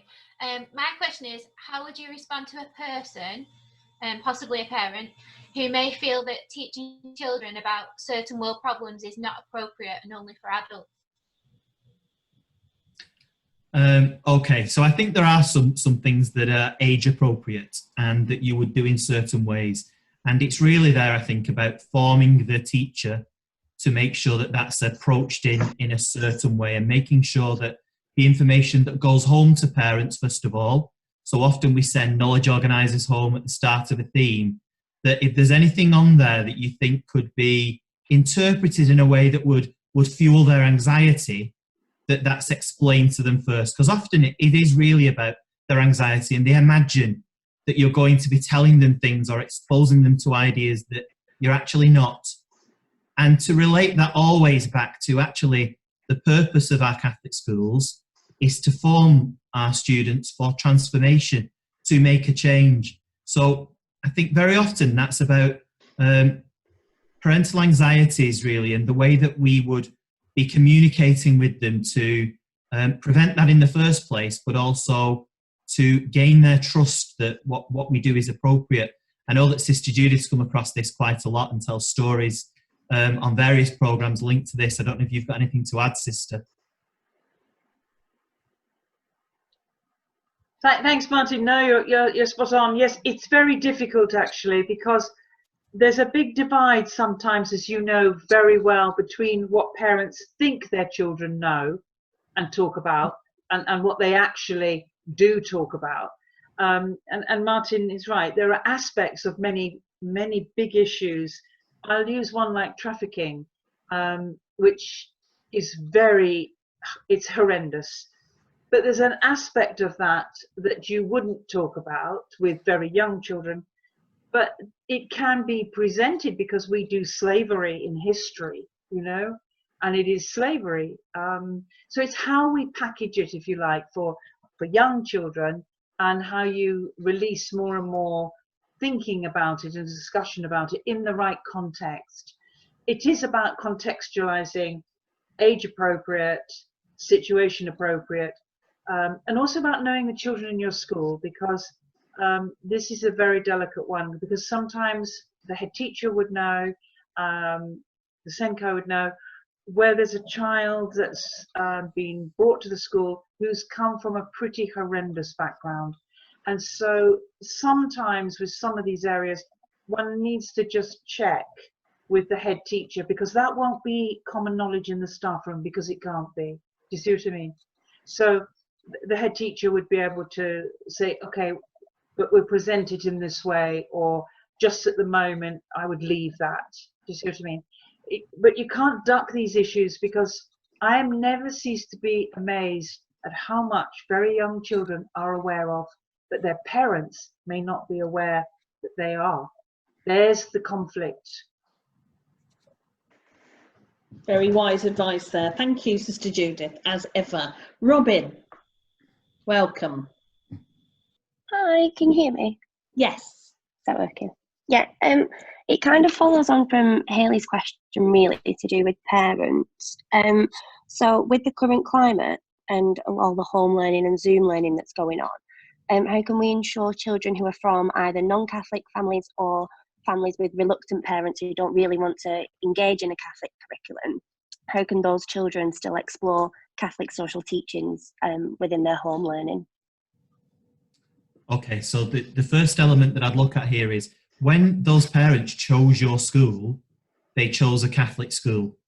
My question is, how would you respond to a person, possibly a parent, who may feel that teaching children about certain world problems is not appropriate and only for adults? Okay, so I think there are some things that are age appropriate and that you would do in certain ways. And it's really there, I think, about forming the teacher to make sure that that's approached in a certain way, and making sure that the information that goes home to parents, first of all, so often we send knowledge organisers home at the start of a theme, that if there's anything on there that you think could be interpreted in a way that would fuel their anxiety, that's explained to them first. Because often it is really about their anxiety, and they imagine that you're going to be telling them things or exposing them to ideas that you're actually not. And to relate that always back to actually the purpose of our Catholic schools is to form our students for transformation, to make a change. So I think very often that's about parental anxieties, really, and the way that we would be communicating with them to prevent that in the first place, but also to gain their trust that what we do is appropriate. I know that Sister Judith's come across this quite a lot and tells stories on various programmes linked to this. I don't know if you've got anything to add, Sister. Thanks, Martin. No, you're spot on. Yes, it's very difficult actually, because there's a big divide sometimes, as you know very well, between what parents think their children know and talk about and what they actually do talk about. And Martin is right. There are aspects of many big issues. I'll use one like trafficking, which is it's horrendous. But there's an aspect of that you wouldn't talk about with very young children, but it can be presented because we do slavery in history, you know, and it is slavery. So it's how we package it, if you like, for young children, and how you release more and more thinking about it and discussion about it in the right context. It is about contextualizing, age appropriate, situation appropriate, and also about knowing the children in your school, because this is a very delicate one, because sometimes the head teacher would know, the Senko would know, where there's a child that's been brought to the school who's come from a pretty horrendous background. And so sometimes with some of these areas, one needs to just check with the head teacher, because that won't be common knowledge in the staff room, because it can't be. Do you see what I mean? So the head teacher would be able to say, okay, but we'll present it in this way, or just at the moment, I would leave that. Do you see what I mean? But you can't duck these issues, because I am never cease to be amazed at how much very young children are aware of, but their parents may not be aware that they are. There's the conflict. Very wise advice there. Thank you, Sister Judith, as ever. Robin, welcome. Hi, can you hear me? Yes. Is that working? Yeah, it kind of follows on from Hayley's question, really, to do with parents. So with the current climate and all the home learning and Zoom learning that's going on, how can we ensure children who are from either non-Catholic families or families with reluctant parents who don't really want to engage in a Catholic curriculum, how can those children still explore Catholic social teachings within their home learning? Okay, so the first element that I'd look at here is, when those parents chose your school, they chose a Catholic school,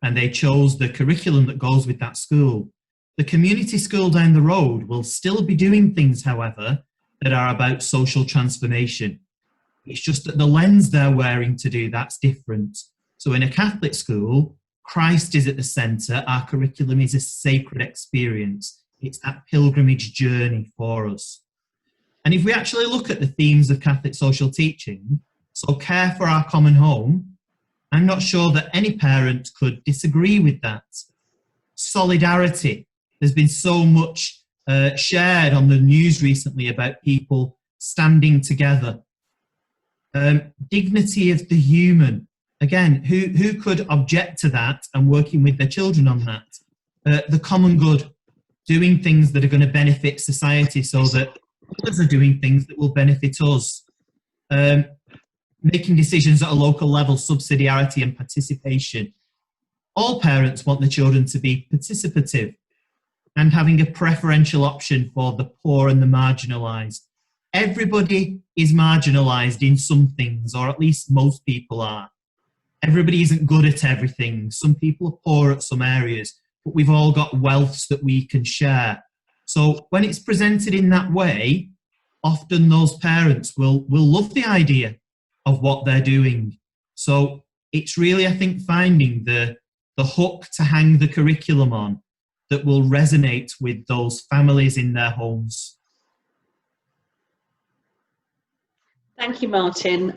and they chose the curriculum that goes with that school. The community school down the road will still be doing things, however, that are about social transformation. It's just that the lens they're wearing to do that's different. So in a Catholic school, Christ is at the centre. Our curriculum is a sacred experience. It's that pilgrimage journey for us. And if we actually look at the themes of Catholic social teaching, so care for our common home, I'm not sure that any parent could disagree with that. Solidarity. There's been so much shared on the news recently about people standing together. Dignity of the human. Again, who could object to that and working with their children on that? The common good. Doing things that are going to benefit society so that others are doing things that will benefit us. Making decisions at a local level, subsidiarity and participation. All parents want their children to be participative and having a preferential option for the poor and the marginalised. Everybody is marginalised in some things, or at least most people are. Everybody isn't good at everything. Some people are poor at some areas, but we've all got wealths that we can share. So when it's presented in that way, often those parents will love the idea of what they're doing. So it's really, I think, finding the hook to hang the curriculum on that will resonate with those families in their homes. Thank you, Martin.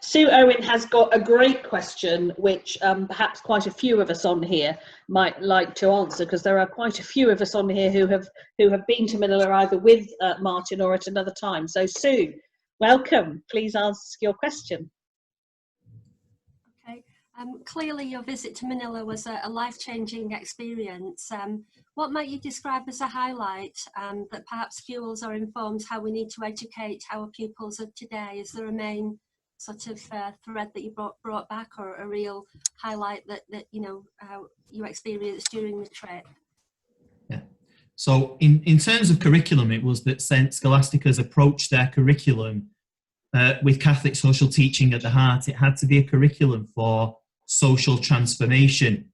Sue Owen has got a great question, which perhaps quite a few of us on here might like to answer, because there are quite a few of us on here who have been to Manila either with Martin or at another time. So Sue, welcome. Please ask your question. Okay. Clearly your visit to Manila was a life-changing experience. What might you describe as a highlight that perhaps fuels or informs how we need to educate our pupils of today? Is there a main sort of thread that you brought back, or a real highlight that you know you experienced during the trip? Yeah. So in terms of curriculum, it was that St. Scholastica's approached their curriculum with Catholic social teaching at the heart. It had to be a curriculum for social transformation.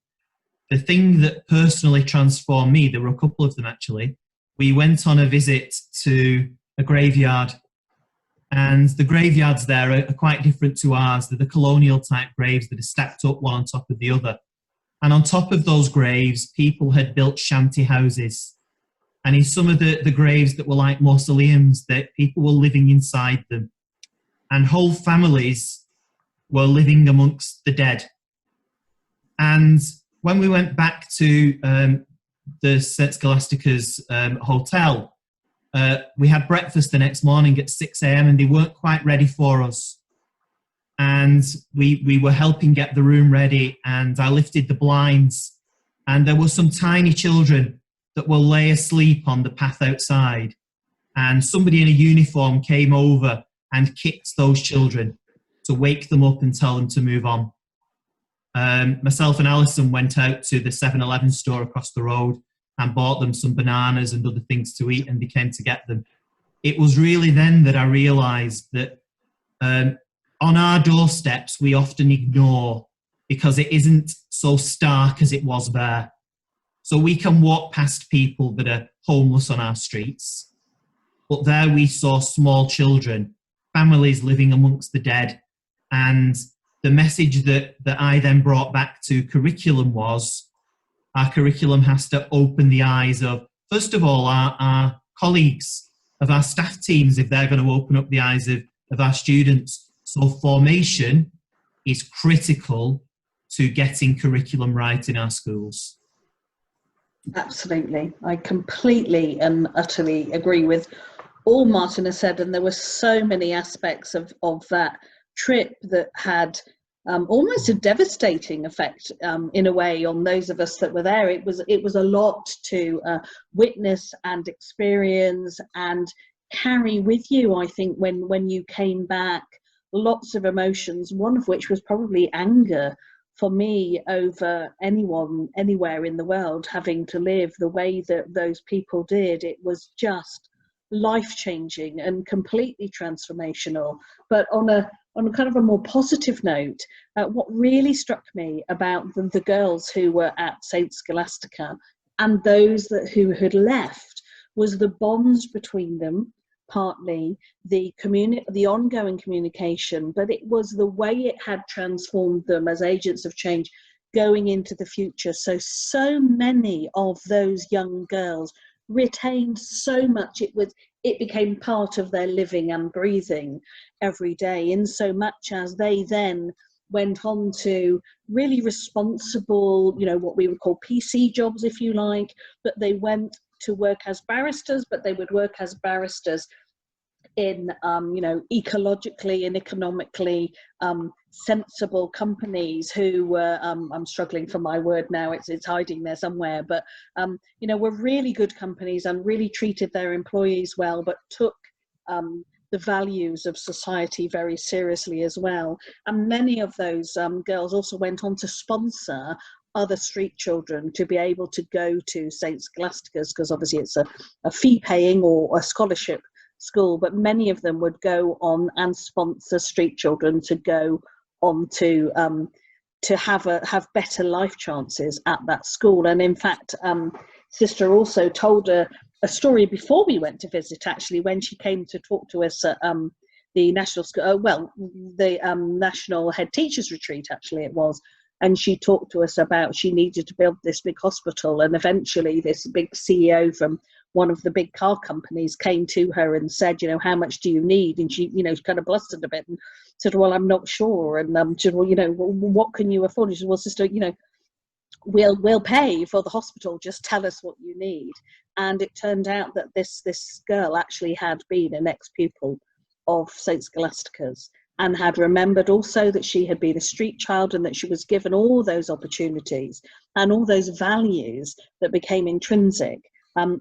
The thing that personally transformed me, there were a couple of them actually. We went on a visit to a graveyard, and the graveyards there are quite different to ours. They're the colonial type graves that are stacked up one on top of the other. And on top of those graves, people had built shanty houses. And in some of the graves that were like mausoleums, that people were living inside them. And whole families were living amongst the dead. And when we went back to the St. Scholastica's hotel, we had breakfast the next morning at 6 a.m. and they weren't quite ready for us. And we were helping get the room ready, and I lifted the blinds, and there were some tiny children that were lay asleep on the path outside. And somebody in a uniform came over and kicked those children to wake them up and tell them to move on. Myself and Alison went out to the 7-Eleven store across the road and bought them some bananas and other things to eat, and they came to get them. It was really then that I realised that on our doorsteps we often ignore, because it isn't so stark as it was there. So we can walk past people that are homeless on our streets, but there we saw small children, families living amongst the dead. And the message that I then brought back to curriculum was, our curriculum has to open the eyes of, first of all, our colleagues, of our staff teams, if they're going to open up the eyes of our students. So formation is critical to getting curriculum right in our schools. Absolutely. I completely and utterly agree with all Martin has said, and there were so many aspects of that trip that had almost a devastating effect in a way on those of us that were there. It was a lot to witness and experience and carry with you, I think, when you came back. Lots of emotions, one of which was probably anger for me over anyone anywhere in the world having to live the way that those people did. It was just life-changing and completely transformational. But on a kind of a more positive note, what really struck me about the girls who were at St. Scholastica and those who had left was the bonds between them, partly the ongoing communication, but it was the way it had transformed them as agents of change going into the future. So many of those young girls retained so much. It became part of their living and breathing every day, in so much as they then went on to really responsible, what we would call PC jobs, if you like, but they went to work as barristers, but they would work as barristers in, ecologically and economically sensible companies who were, I'm struggling for my word now, it's hiding there somewhere, but, were really good companies and really treated their employees well, but took the values of society very seriously as well. And many of those girls also went on to sponsor other street children to be able to go to St. Scholastica's, because obviously it's a fee-paying or a scholarship school, but many of them would go on and sponsor street children to go on to have better life chances at that school. And in fact, Sister also told a story before we went to visit, actually, when she came to talk to us at the national school, national head teachers retreat, actually it was. And she talked to us about she needed to build this big hospital, and eventually this big CEO from one of the big car companies came to her and said, how much do you need? And she, kind of blustered a bit and said, well, I'm not sure. And she said, well, what can you afford? She said, well, sister, we'll pay for the hospital, just tell us what you need. And it turned out that this girl actually had been an ex-pupil of St. Scholastica's, and had remembered also that she had been a street child, and that she was given all those opportunities and all those values that became intrinsic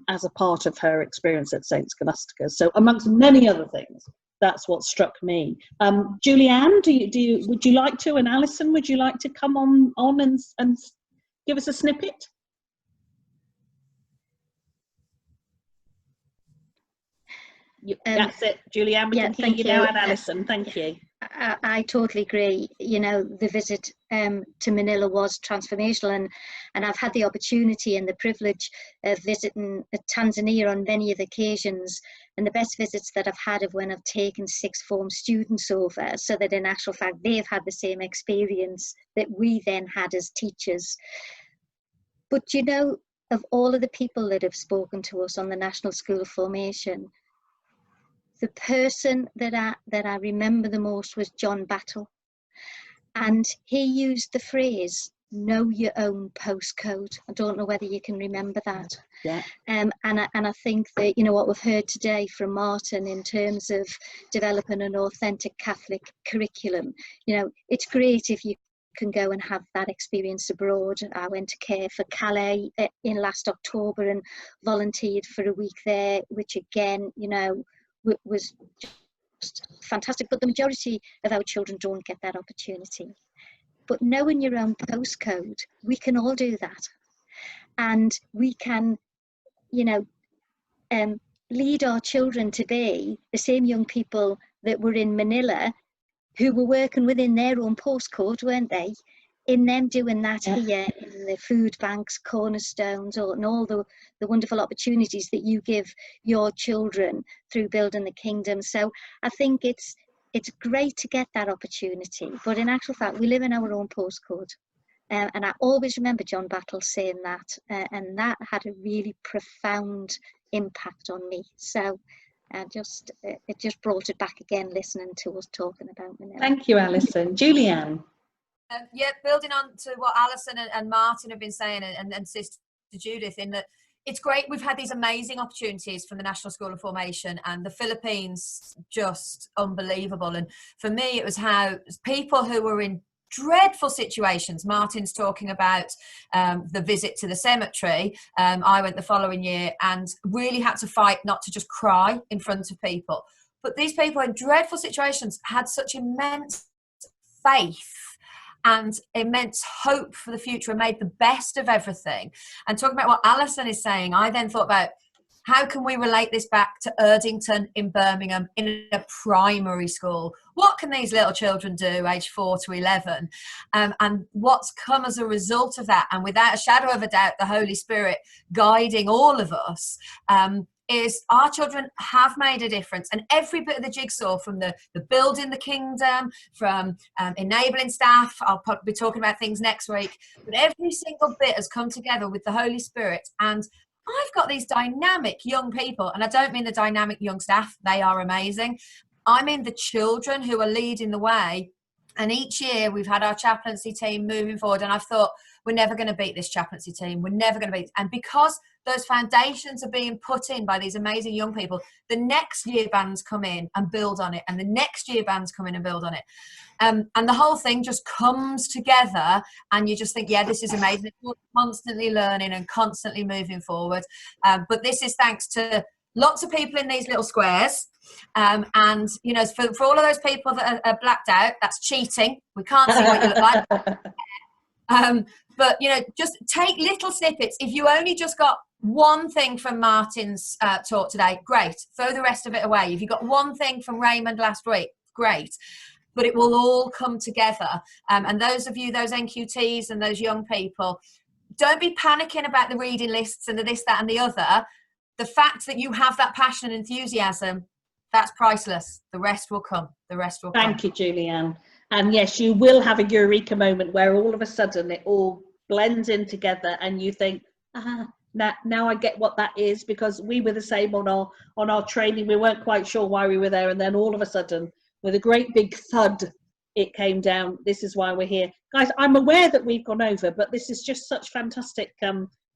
as a part of her experience at St. Scholastica's. So amongst many other things, that's what struck me. Julianne, would you like to, and Alison, would you like to come on and give us a snippet? That's it, Julianne. We can hear you now, and Alison. Thank you. I totally agree. The visit to Manila was transformational, and I've had the opportunity and the privilege of visiting Tanzania on many of the occasions, and the best visits that I've had of when I've taken sixth form students over, so that in actual fact they've had the same experience that we then had as teachers. But of all of the people that have spoken to us on the National School of Formation, the person that I remember the most was John Battle, and he used the phrase, know your own postcode. I don't know whether you can remember that. Yeah. And I think that, what we've heard today from Martin in terms of developing an authentic Catholic curriculum, it's great if you can go and have that experience abroad. I went to care for Calais in last October and volunteered for a week there, which again, was just fantastic. But the majority of our children don't get that opportunity. But knowing your own postcode, we can all do that, and we can lead our children to be the same young people that were in Manila, who were working within their own postcode, weren't they? In them doing that here in the food banks, cornerstones, and all the wonderful opportunities that you give your children through building the kingdom. So I think it's great to get that opportunity, but in actual fact, we live in our own postcode. And I always remember John Battle saying that, and that had a really profound impact on me. So it just brought it back again, listening to us talking about Manila. Thank you, Alison. Julianne. Building on to what Alison and Martin have been saying, and Sister Judith, in that it's great. We've had these amazing opportunities from the National School of Formation, and the Philippines, just unbelievable. And for me, it was how people who were in dreadful situations. Martin's talking about the visit to the cemetery. I went the following year and really had to fight not to just cry in front of people. But these people in dreadful situations had such immense faith and immense hope for the future, and made the best of everything. And talking about what Alison is saying, I then thought about, how can we relate this back to Erdington in Birmingham in a primary school? What can these little children do, age 4 to 11? And what's come as a result of that? And without a shadow of a doubt, the Holy Spirit guiding all of us, is our children have made a difference, and every bit of the jigsaw, from the building the kingdom, from enabling staff, I'll be talking about things next week, but every single bit has come together with the Holy Spirit. And I've got these dynamic young people, and I don't mean the dynamic young staff, they are amazing. I mean the children who are leading the way. And each year we've had our chaplaincy team moving forward, and I've thought, we're never going to beat this chaplaincy team. We're never going to beat it. And because those foundations are being put in by these amazing young people, the next year bands come in and build on it, and the next year bands come in and build on it. And the whole thing just comes together, and you just think, yeah, this is amazing. We're constantly learning and constantly moving forward. But this is thanks to lots of people in these little squares. And, you know, for all of those people that are blacked out, that's cheating. We can't see what you look like. But, you know, just take little snippets. If you only just got one thing from Martin's talk today, great. Throw the rest of it away. If you got one thing from Raymond last week, great. But it will all come together. And those of you, those NQTs and those young people, don't be panicking about the reading lists and the this, that, and the other. The fact that you have that passion and enthusiasm, that's priceless. The rest will come. The rest will come. Thank you, Julianne. And yes, you will have a eureka moment where all of a sudden it all blends in together, and you think, now I get what that is, because we were the same on our training. We weren't quite sure why we were there, and then all of a sudden, with a great big thud, it came down. This is why we're here, guys. I'm aware that we've gone over, but this is just such fantastic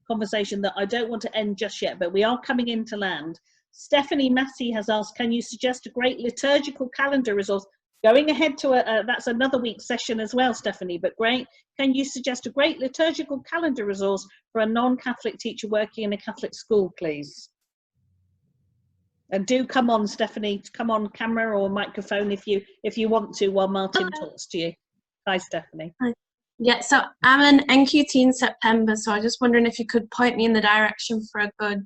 conversation that I don't want to end just yet, but we are coming into land. Stephanie Massey has asked, can you suggest a great liturgical calendar resource? Going ahead to that's another week's session as well, Stephanie, but great. Can you suggest a great liturgical calendar resource for a non-Catholic teacher working in a Catholic school, please? And do come on, Stephanie, come on camera or microphone if you want to, while Martin talks to you. Hi, Stephanie. Hi. Yeah, so I'm an NQT in September, so I was just wondering if you could point me in the direction for a good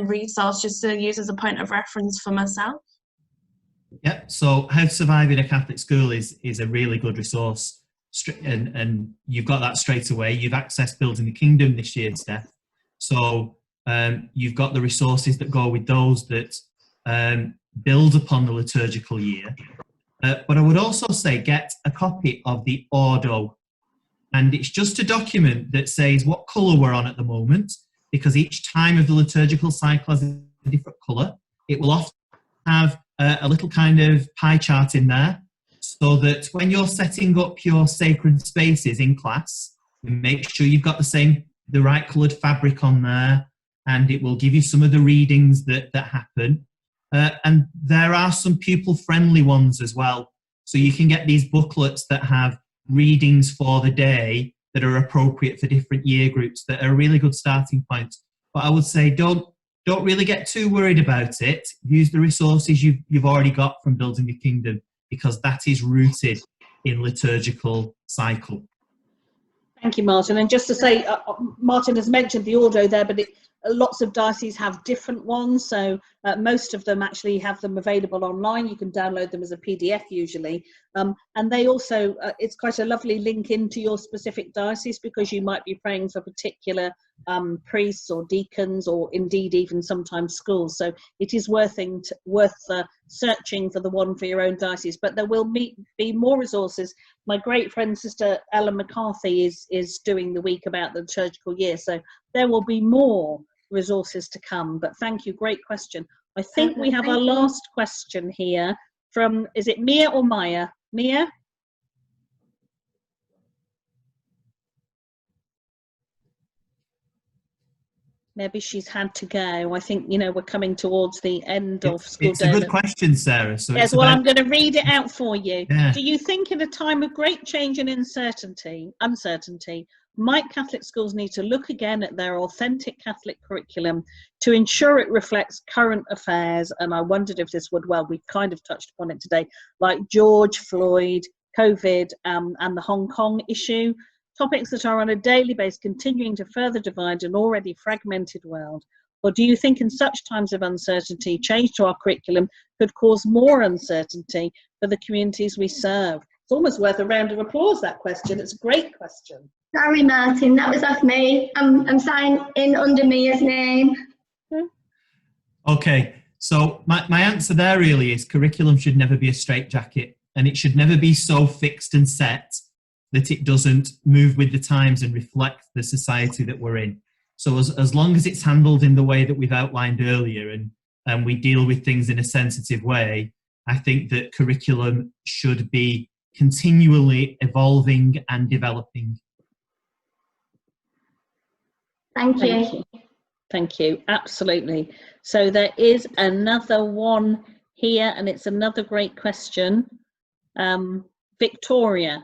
resource just to use as a point of reference for myself. Yeah, so How to Survive in a Catholic School is a really good resource, and you've got that straight away. You've accessed Building the Kingdom this year, Steph. So you've got the resources that go with those that build upon the liturgical year. But I would also say get a copy of the Ordo, and it's just a document that says what colour we're on at the moment, because each time of the liturgical cycle has a different colour. It will often have a little kind of pie chart in there, so that when you're setting up your sacred spaces in class, make sure you've got the right coloured fabric on there, and it will give you some of the readings that happen. And there are some pupil-friendly ones as well. So you can get these booklets that have readings for the day that are appropriate for different year groups, that are a really good starting point. But I would say don't really get too worried about it. Use the resources you've already got from Building the Kingdom, because that is rooted in liturgical cycle. Thank you, Martin. And just to say, Martin has mentioned the Ordo there, but lots of dioceses have different ones. So most of them actually have them available online. You can download them as a PDF usually. And they also, it's quite a lovely link into your specific diocese, because you might be praying for particular priests or deacons, or indeed even sometimes schools. So it is worth searching for the one for your own diocese. But there will be more resources. My great friend Sister Ellen McCarthy is doing the week about the liturgical year. So there will be more resources to come. But thank you, great question. I think we have our last question here from, is it Mia or Maya? Mia? Maybe she's had to go. I think, you know, we're coming towards the end of school day. It's a good question, Sarah. So yes, well, I'm going to read it out for you. Yeah. Do you think in a time of great change and uncertainty, might Catholic schools need to look again at their authentic Catholic curriculum to ensure it reflects current affairs? And I wondered if this would, well, we've kind of touched upon it today, like George Floyd, COVID, and the Hong Kong issue. Topics that are on a daily basis continuing to further divide an already fragmented world? Or do you think in such times of uncertainty, change to our curriculum could cause more uncertainty for the communities we serve? It's almost worth a round of applause, that question. It's a great question. Sorry, Martin, that was off me. I'm signing in under Mia's name. Okay, so my answer there really is curriculum should never be a straitjacket, and it should never be so fixed and set that it doesn't move with the times and reflect the society that we're in. So as long as it's handled in the way that we've outlined earlier, and we deal with things in a sensitive way, I think that curriculum should be continually evolving and developing. Thank you. Thank you, absolutely. So there is another one here, and it's another great question. Victoria.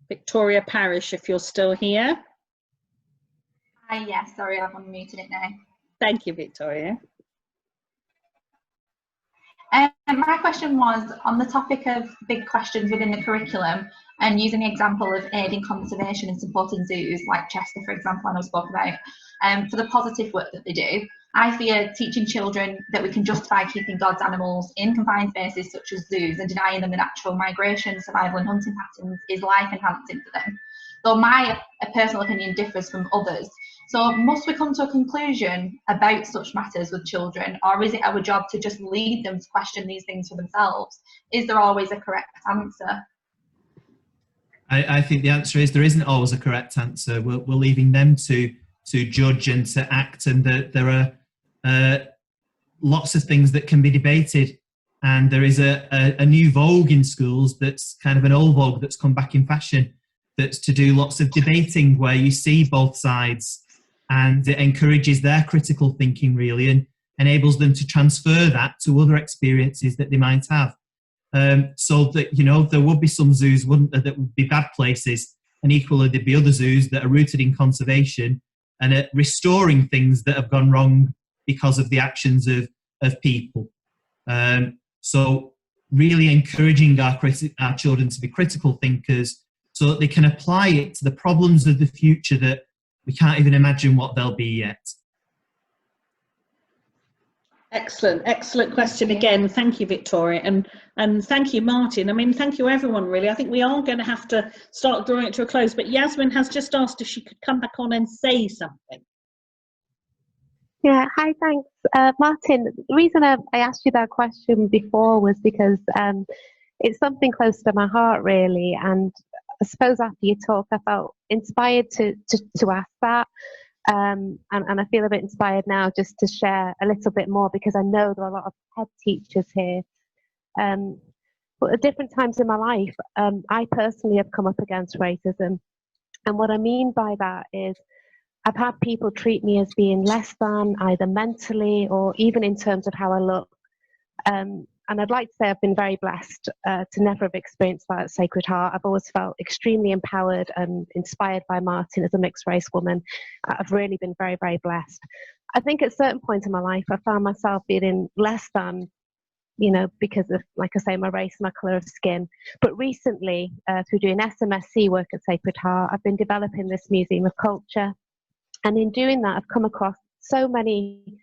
Victoria Parish, if you're still here. Hi, yes, sorry, I've unmuted it now. Thank you, Victoria. My question was on the topic of big questions within the curriculum, and using the example of aiding conservation and supporting zoos, like Chester, for example, I know spoke about, for the positive work that they do. I fear teaching children that we can justify keeping God's animals in confined spaces such as zoos and denying them the natural migration, survival and hunting patterns is life enhancing for them. Though my personal opinion differs from others. So must we come to a conclusion about such matters with children, or is it our job to just lead them to question these things for themselves? Is there always a correct answer? I think the answer is there isn't always a correct answer. We're leaving them to judge and to act, and there are lots of things that can be debated. And there is a new vogue in schools that's kind of an old vogue that's come back in fashion, that's to do lots of debating where you see both sides, and it encourages their critical thinking really, and enables them to transfer that to other experiences that they might have. So that, you know, there would be some zoos, wouldn't there, that would be bad places, and equally there'd be other zoos that are rooted in conservation and at restoring things that have gone wrong because of the actions of people. So really encouraging our children to be critical thinkers so that they can apply it to the problems of the future that we can't even imagine what they'll be yet. Excellent question again. Thank you, Victoria, and thank you, Martin. I mean, thank you, everyone, really. I think we are going to have to start drawing it to a close, but Yasmin has just asked if she could come back on and say something. Yeah, hi, thanks. Martin, the reason I asked you that question before was because it's something close to my heart, really, and I suppose after your talk I felt inspired to ask that. And I feel a bit inspired now just to share a little bit more, because I know there are a lot of head teachers here. But at different times in my life, I personally have come up against racism. And what I mean by that is I've had people treat me as being less than, either mentally or even in terms of how I look. And I'd like to say I've been very blessed to never have experienced that at Sacred Heart. I've always felt extremely empowered and inspired by Martin as a mixed race woman. I've really been very, very blessed. I think at certain points in my life, I found myself feeling less than, you know, because of, like I say, my race, my colour of skin. But recently, through doing SMSC work at Sacred Heart, I've been developing this Museum of Culture. And in doing that, I've come across so many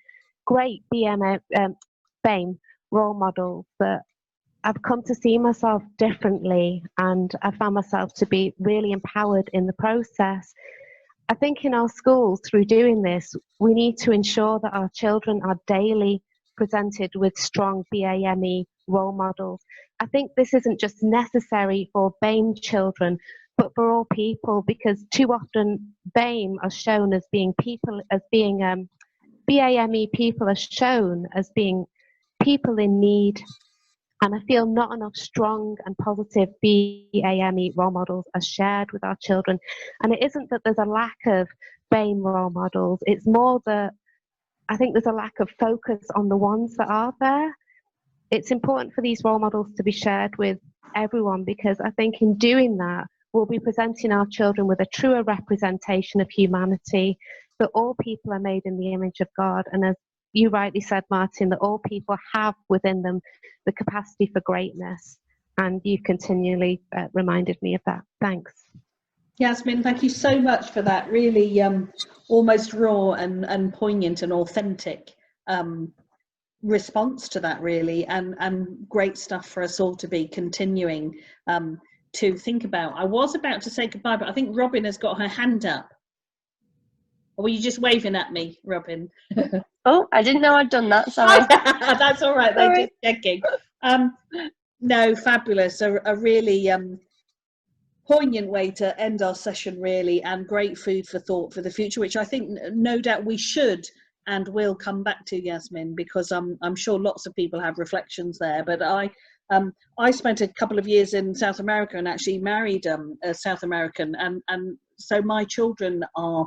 great BAME role models that I've come to see myself differently, and I found myself to be really empowered in the process. I think in our schools, through doing this, we need to ensure that our children are daily presented with strong BAME role models. I think this isn't just necessary for BAME children, but for all people, because too often BAME are shown as being people, as being BAME people are shown as being people in need, and I feel not enough strong and positive BAME role models are shared with our children. And it isn't that there's a lack of BAME role models, it's more that I think there's a lack of focus on the ones that are there. It's important for these role models to be shared with everyone, because I think in doing that, we'll be presenting our children with a truer representation of humanity, that all people are made in the image of God, and as you rightly said, Martin, that all people have within them the capacity for greatness, and you continually reminded me of that. Thanks. Yasmin, thank you so much for that really almost raw and poignant and authentic response to that, really, and great stuff for us all to be continuing to think about. I was about to say goodbye, but I think Robin has got her hand up. Or were you just waving at me, Robin? Oh, I didn't know I'd done that, sorry. That's all right, they're just checking. No, fabulous. A really poignant way to end our session, really, and great food for thought for the future, which I think no doubt we should and will come back to, Yasmin, because I'm sure lots of people have reflections there. But I spent a couple of years in South America and actually married a South American, and so my children are,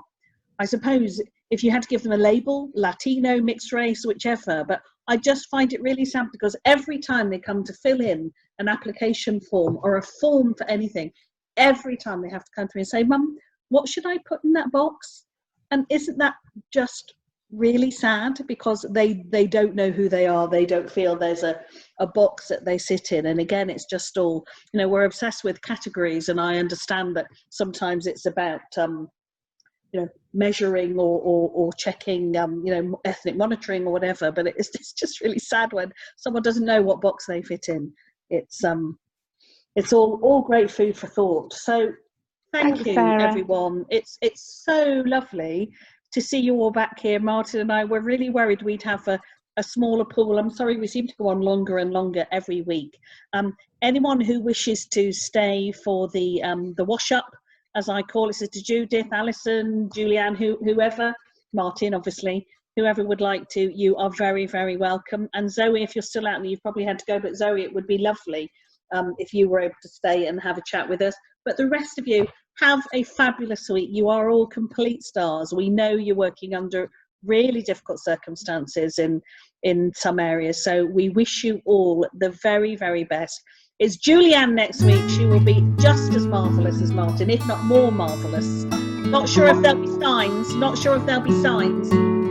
I suppose, if you had to give them a label, Latino, mixed race, whichever, but I just find it really sad because every time they come to fill in an application form or a form for anything, every time they have to come to me and say, Mum, what should I put in that box? And isn't that just really sad, because they don't know who they are, they don't feel there's a box that they sit in. And again, it's just all, you know, we're obsessed with categories, and I understand that sometimes it's about you know, measuring or checking, you know, ethnic monitoring or whatever, but it's just really sad when someone doesn't know what box they fit in. It's all great food for thought. So thank you, Sarah. everyone. It's so lovely to see you all back here. Martin and I were really worried we'd have a smaller pool. I'm sorry, we seem to go on longer and longer every week. Anyone who wishes to stay for the wash up, as I call it, so to Judith, Alison, Julianne, whoever, Martin, obviously, whoever would like to, you are very, very welcome. And Zoe, if you're still out there, you've probably had to go, but Zoe, it would be lovely if you were able to stay and have a chat with us. But the rest of you, have a fabulous week. You are all complete stars. We know you're working under really difficult circumstances in some areas. So we wish you all the very, very best. It's Julianne next week. She will be just as marvellous as Martin, if not more marvellous. Not sure if there'll be signs.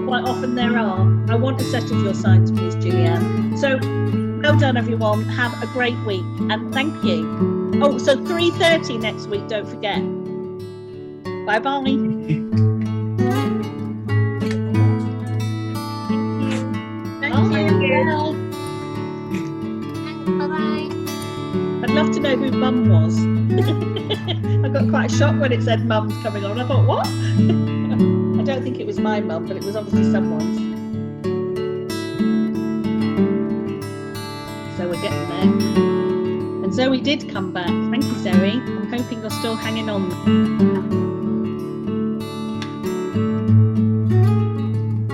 Quite often there are. I want a set of your signs, please, Julianne. So well done, everyone. Have a great week, and thank you. Oh, so 3:30 next week, don't forget. Bye-bye. Bye-bye. I'd love to know who Mum was. I got quite shocked when it said Mum's coming on. I thought, what? I don't think it was my mum, but it was obviously someone's. So we're getting there. And Zoe did come back. Thank you, Zoe. I'm hoping you're still hanging on.